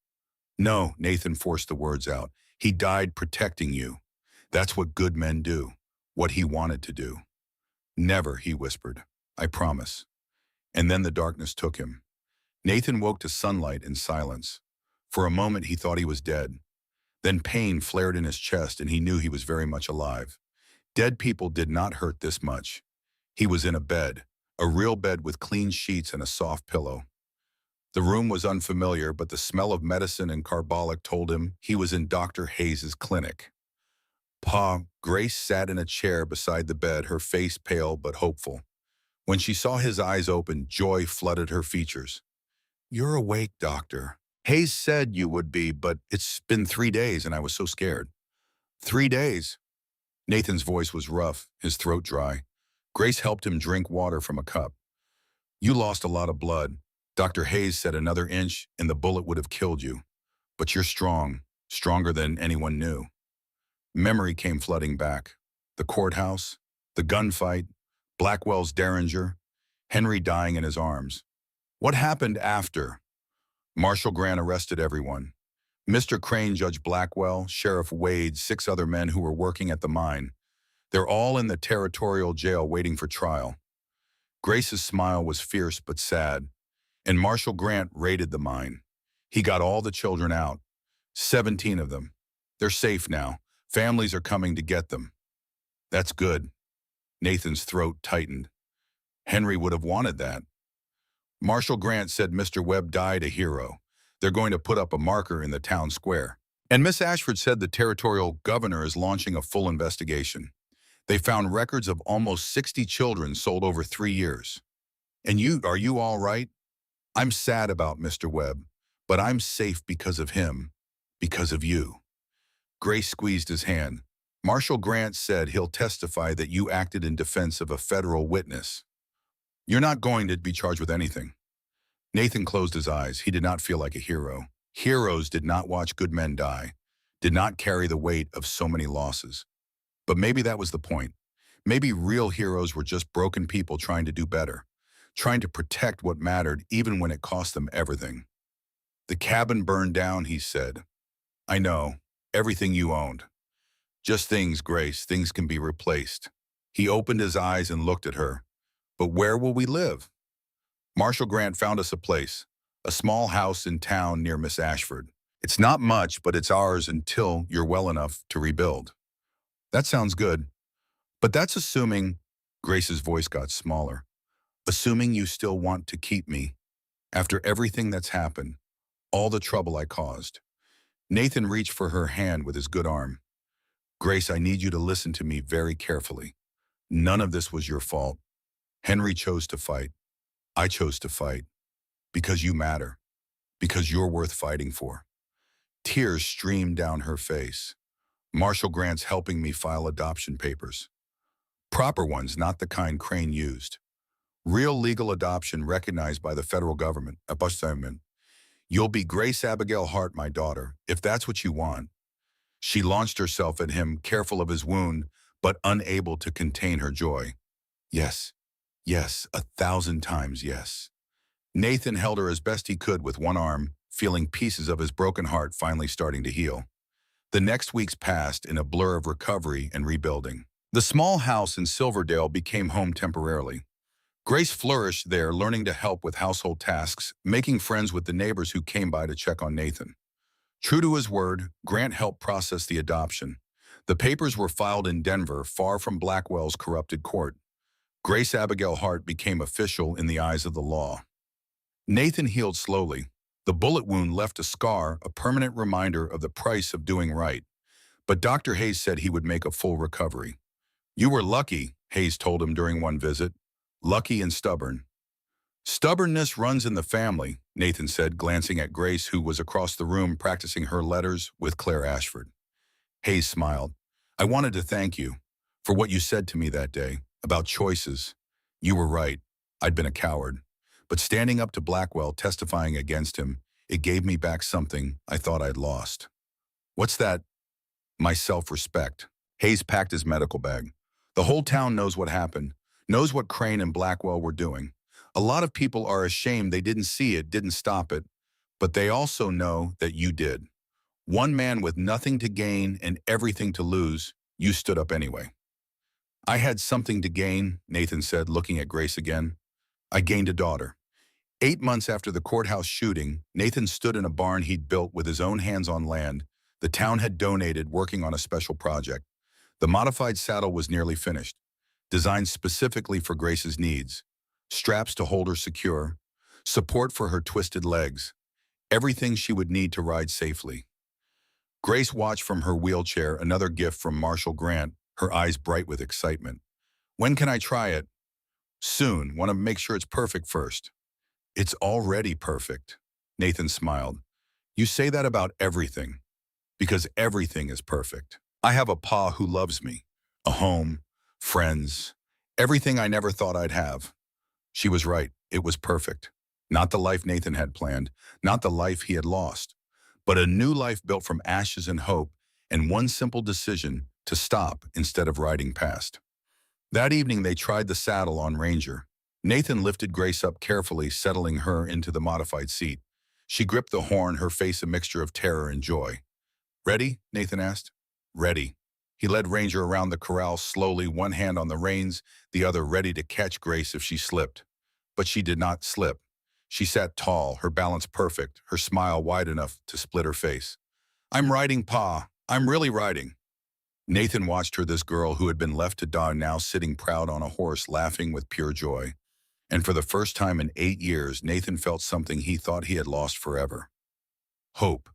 "No," Nathan forced the words out. "He died protecting you. That's what good men do. What he wanted to do." "Never," he whispered. "I promise." And then the darkness took him. Nathan woke to sunlight and silence. For a moment he thought he was dead. Then pain flared in his chest and he knew he was very much alive. Dead people did not hurt this much. He was in a bed, a real bed with clean sheets and a soft pillow. The room was unfamiliar, but the smell of medicine and carbolic told him he was in Dr. Hayes's clinic. "Pa," Grace sat in a chair beside the bed, her face pale but hopeful. When she saw his eyes open, joy flooded her features. "You're awake, doctor. Hayes said you would be, but it's been 3 days and I was so scared." 3 days? Nathan's voice was rough, his throat dry. Grace helped him drink water from a cup. "You lost a lot of blood. Dr. Hayes said another inch and the bullet would have killed you. But you're strong, stronger than anyone knew." Memory came flooding back. The courthouse, the gunfight, Blackwell's derringer, Henry dying in his arms. What happened after? Marshal Grant arrested everyone. Mr. Crane, Judge Blackwell, Sheriff Wade, 6 other men who were working at the mine. They're all in the territorial jail waiting for trial. Grace's smile was fierce but sad. And Marshal Grant raided the mine. He got all the children out. 17 of them. They're safe now. Families are coming to get them. That's good. Nathan's throat tightened. Henry would have wanted that. Marshal Grant said Mr. Webb died a hero. They're going to put up a marker in the town square. And Miss Ashford said the territorial governor is launching a full investigation. They found records of almost 60 children sold over 3 years. And are you all right? I'm sad about Mr. Webb, but I'm safe because of him, because of you. Grace squeezed his hand. Marshal Grant said he'll testify that you acted in defense of a federal witness. You're not going to be charged with anything. Nathan closed his eyes. He did not feel like a hero. Heroes did not watch good men die, did not carry the weight of so many losses. But maybe that was the point. Maybe real heroes were just broken people trying to do better, trying to protect what mattered even when it cost them everything. The cabin burned down, he said. I know, everything you owned. Just things, Grace, things can be replaced. He opened his eyes and looked at her. But where will we live? Marshall Grant found us a place, a small house in town near Miss Ashford. It's not much, but it's ours until you're well enough to rebuild. That sounds good. But that's assuming, Grace's voice got smaller, assuming you still want to keep me after everything that's happened, all the trouble I caused. Nathan reached for her hand with his good arm. Grace, I need you to listen to me very carefully. None of this was your fault. Henry chose to fight. I chose to fight. Because you matter. Because you're worth fighting for. Tears streamed down her face. Marshall Grant's helping me file adoption papers. Proper ones, not the kind Crane used. Real legal adoption recognized by the federal government. Apostament. You'll be Grace Abigail Hart, my daughter, if that's what you want. She launched herself at him, careful of his wound, but unable to contain her joy. Yes, yes, 1,000 times yes. Nathan held her as best he could with one arm, feeling pieces of his broken heart finally starting to heal. The next weeks passed in a blur of recovery and rebuilding. The small house in Silverdale became home temporarily. Grace flourished there, learning to help with household tasks, making friends with the neighbors who came by to check on Nathan. True to his word, Grant helped process the adoption. The papers were filed in Denver, far from Blackwell's corrupted court. Grace Abigail Hart became official in the eyes of the law. Nathan healed slowly. The bullet wound left a scar, a permanent reminder of the price of doing right. But Dr. Hayes said he would make a full recovery. You were lucky, Hayes told him during one visit. Lucky and stubborn. Stubbornness runs in the family, Nathan said, glancing at Grace, who was across the room practicing her letters with Claire Ashford. Hayes smiled. I wanted to thank you for what you said to me that day about choices. You were right. I'd been a coward. But standing up to Blackwell, testifying against him, it gave me back something I thought I'd lost. What's that? My self-respect. Hayes packed his medical bag. The whole town knows what happened, knows what Crane and Blackwell were doing. A lot of people are ashamed they didn't see it, didn't stop it, but they also know that you did. One man with nothing to gain and everything to lose, you stood up anyway. I had something to gain, Nathan said, looking at Grace again. I gained a daughter. 8 months after the courthouse shooting, Nathan stood in a barn he'd built with his own hands on land the town had donated, working on a special project. The modified saddle was nearly finished, designed specifically for Grace's needs. Straps to hold her secure, support for her twisted legs, everything she would need to ride safely. Grace watched from her wheelchair, another gift from Marshall Grant, her eyes bright with excitement. When can I try it? Soon. Want to make sure it's perfect first. It's already perfect. Nathan smiled. You say that about everything, because everything is perfect. I have a pa who loves me, a home, friends, everything I never thought I'd have. She was right. It was perfect. Not the life Nathan had planned, not the life he had lost, but a new life built from ashes and hope, and one simple decision to stop instead of riding past. That evening they tried the saddle on Ranger. Nathan lifted Grace up carefully, settling her into the modified seat. She gripped the horn, her face a mixture of terror and joy. Ready? Nathan asked. Ready. He led Ranger around the corral slowly, one hand on the reins, the other ready to catch Grace if she slipped. But she did not slip. She sat tall, her balance perfect, her smile wide enough to split her face. I'm riding, Pa. I'm really riding. Nathan watched her, this girl who had been left to die, now sitting proud on a horse, laughing with pure joy. And for the first time in 8 years, Nathan felt something he thought he had lost forever. Hope.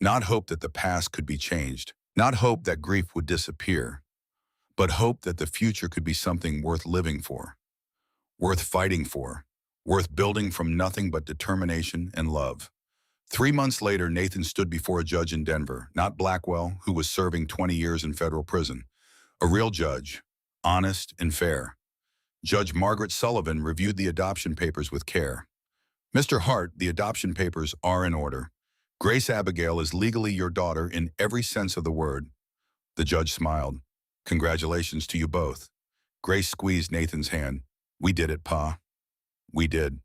Not hope that the past could be changed, not hope that grief would disappear, but hope that the future could be something worth living for, worth fighting for, worth building from nothing but determination and love. 3 months later, Nathan stood before a judge in Denver, not Blackwell, who was serving 20 years in federal prison. A real judge, honest and fair. Judge Margaret Sullivan reviewed the adoption papers with care. Mr. Hart, the adoption papers are in order. Grace Abigail is legally your daughter in every sense of the word. The judge smiled. Congratulations to you both. Grace squeezed Nathan's hand. We did it, Pa. We did.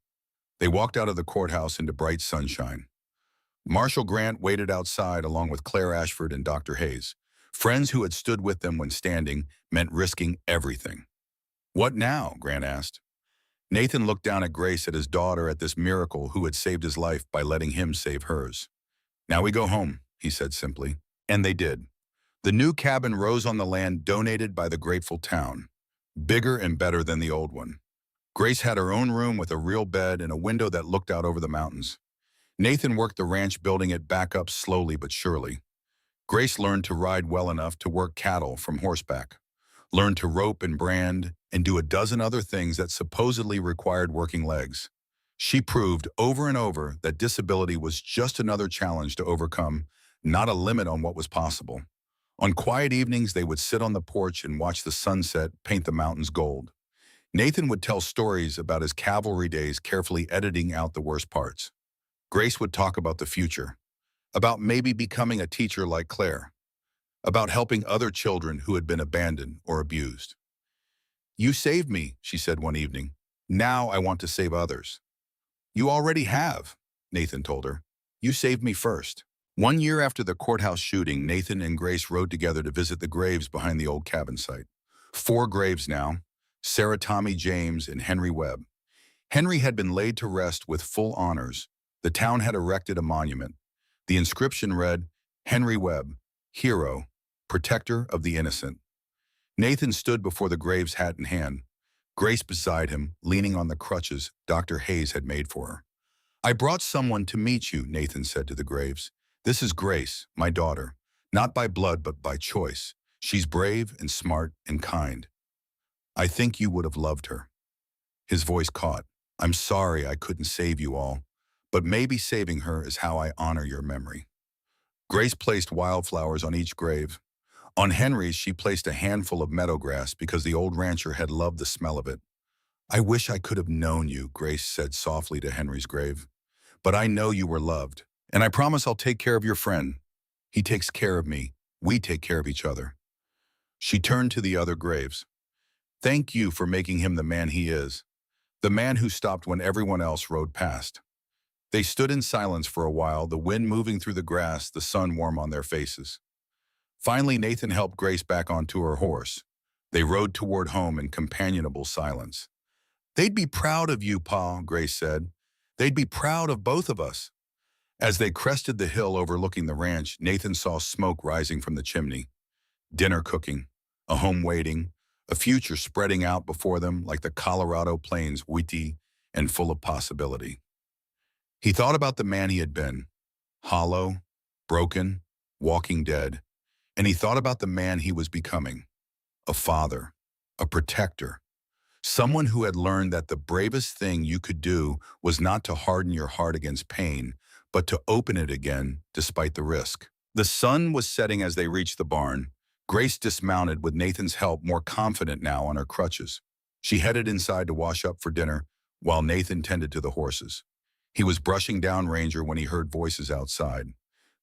They walked out of the courthouse into bright sunshine. Marshal Grant waited outside along with Claire Ashford and Dr. Hayes. Friends who had stood with them when standing meant risking everything. What now? Grant asked. Nathan looked down at Grace, at his daughter, at this miracle who had saved his life by letting him save hers. Now we go home, he said simply. And they did. The new cabin rose on the land donated by the grateful town, bigger and better than the old one. Grace had her own room with a real bed and a window that looked out over the mountains. Nathan worked the ranch, building it back up slowly but surely. Grace learned to ride well enough to work cattle from horseback, learned to rope and brand, and do a dozen other things that supposedly required working legs. She proved over and over that disability was just another challenge to overcome, not a limit on what was possible. On quiet evenings, they would sit on the porch and watch the sunset paint the mountains gold. Nathan would tell stories about his cavalry days, carefully editing out the worst parts. Grace would talk about the future, about maybe becoming a teacher like Claire, about helping other children who had been abandoned or abused. You saved me, she said one evening. Now I want to save others. You already have, Nathan told her. You saved me first. 1 year after the courthouse shooting, Nathan and Grace rode together to visit the graves behind the old cabin site. 4 graves now: Sarah Tommy James and Henry Webb. Henry had been laid to rest with full honors. The town had erected a monument. The inscription read, Henry Webb, hero, protector of the innocent. Nathan stood before the graves, hat in hand. Grace beside him, leaning on the crutches Dr. Hayes had made for her. I brought someone to meet you, Nathan said to the graves. This is Grace, my daughter, not by blood but by choice. She's brave and smart and kind. I think you would have loved her. His voice caught. I'm sorry I couldn't save you all, but maybe saving her is how I honor your memory. Grace placed wildflowers on each grave. On Henry's, she placed a handful of meadowgrass because the old rancher had loved the smell of it. I wish I could have known you, Grace said softly to Henry's grave. But I know you were loved, and I promise I'll take care of your friend. He takes care of me. We take care of each other. She turned to the other graves. Thank you for making him the man he is, the man who stopped when everyone else rode past. They stood in silence for a while, the wind moving through the grass, the sun warm on their faces. Finally, Nathan helped Grace back onto her horse. They rode toward home in companionable silence. They'd be proud of you, Pa, Grace said. They'd be proud of both of us. As they crested the hill overlooking the ranch, Nathan saw smoke rising from the chimney. Dinner cooking, a home waiting, a future spreading out before them like the Colorado plains, witty and full of possibility. He thought about the man he had been, hollow, broken, walking dead, and he thought about the man he was becoming, a father, a protector, someone who had learned that the bravest thing you could do was not to harden your heart against pain, but to open it again despite the risk. The sun was setting as they reached the barn. Grace dismounted with Nathan's help, more confident now on her crutches. She headed inside to wash up for dinner while Nathan tended to the horses. He was brushing down Ranger when he heard voices outside.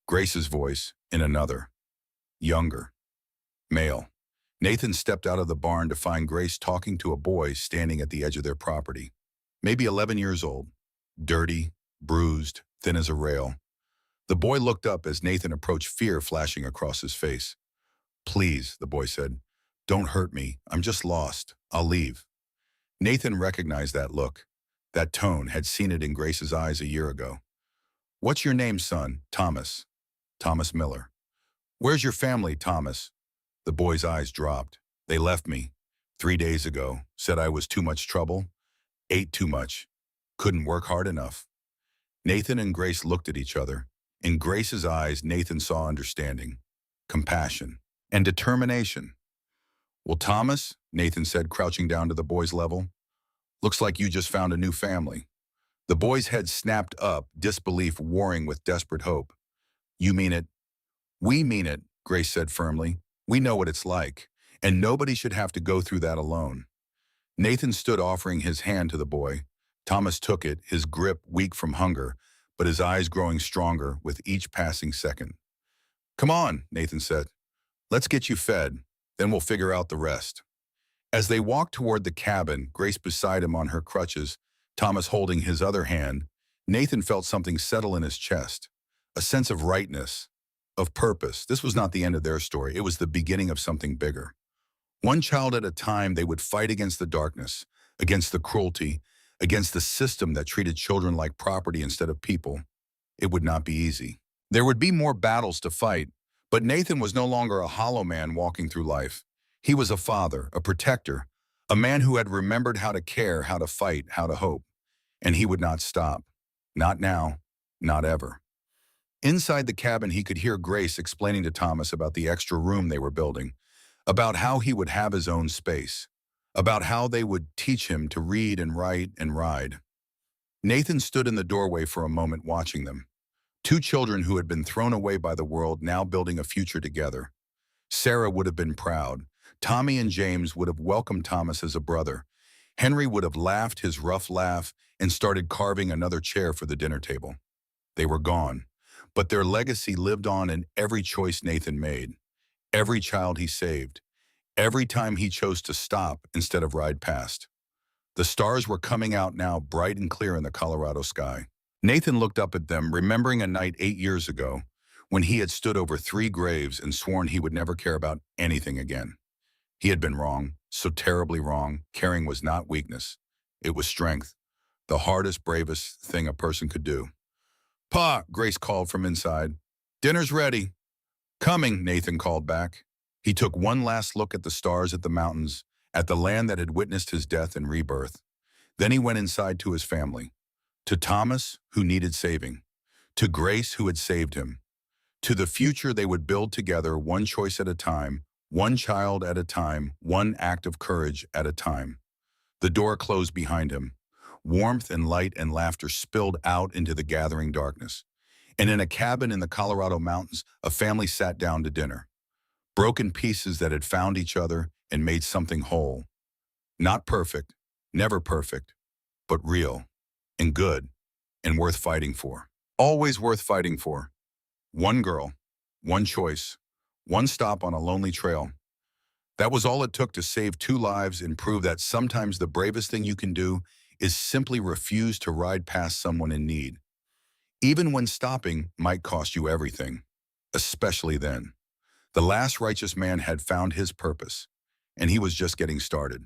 Grace's voice in another, younger, male. Nathan stepped out of the barn to find Grace talking to a boy standing at the edge of their property, maybe 11 years old, dirty, bruised, thin as a rail. The boy looked up as Nathan approached, fear flashing across his face. Please, the boy said, don't hurt me. I'm just lost. I'll leave. Nathan recognized that look, that tone, had seen it in Grace's eyes a year ago. What's your name, son? Thomas. Thomas Miller. Where's your family, Thomas? The boy's eyes dropped. They left me 3 days ago, said I was too much trouble, ate too much, couldn't work hard enough. Nathan and Grace looked at each other. In Grace's eyes, Nathan saw understanding, compassion, and determination. Well, Thomas, Nathan said, crouching down to the boy's level, looks like you just found a new family. The boy's head snapped up, disbelief warring with desperate hope. You mean it? We mean it, Grace said firmly. We know what it's like, and nobody should have to go through that alone. Nathan stood offering his hand to the boy. Thomas took it, his grip weak from hunger, but his eyes growing stronger with each passing second. "Come on," Nathan said. "Let's get you fed, then we'll figure out the rest." As they walked toward the cabin, Grace beside him on her crutches, Thomas holding his other hand, Nathan felt something settle in his chest, a sense of rightness, of purpose. This was not the end of their story. It was the beginning of something bigger. One child at a time, they would fight against the darkness, against the cruelty, against the system that treated children like property instead of people. It would not be easy. There would be more battles to fight, but Nathan was no longer a hollow man walking through life. He was a father, a protector, a man who had remembered how to care, how to fight, how to hope. And he would not stop. Not now, not ever. Inside the cabin, he could hear Grace explaining to Thomas about the extra room they were building, about how he would have his own space, about how they would teach him to read and write and ride. Nathan stood in the doorway for a moment watching them. Two children who had been thrown away by the world now building a future together. Sarah would have been proud. Tommy and James would have welcomed Thomas as a brother. Henry would have laughed his rough laugh and started carving another chair for the dinner table. They were gone, but their legacy lived on in every choice Nathan made, every child he saved, every time he chose to stop instead of ride past. The stars were coming out now bright and clear in the Colorado sky. Nathan looked up at them, remembering a night 8 years ago when he had stood over 3 graves and sworn he would never care about anything again. He had been wrong, so terribly wrong. Caring was not weakness. It was strength, the hardest, bravest thing a person could do. "Pa," Grace called from inside. "Dinner's ready." "Coming," Nathan called back. He took one last look at the stars, at the mountains, at the land that had witnessed his death and rebirth. Then he went inside to his family. To Thomas, who needed saving. To Grace, who had saved him. To the future they would build together, one choice at a time, one child at a time, one act of courage at a time. The door closed behind him. Warmth and light and laughter spilled out into the gathering darkness. And in a cabin in the Colorado mountains, a family sat down to dinner. Broken pieces that had found each other and made something whole. Not perfect, never perfect, but real and good and worth fighting for. Always worth fighting for. One girl, one choice, one stop on a lonely trail. That was all it took to save 2 lives and prove that sometimes the bravest thing you can do is simply refuse to ride past someone in need. Even when stopping might cost you everything, especially then. The last righteous man had found his purpose, and he was just getting started.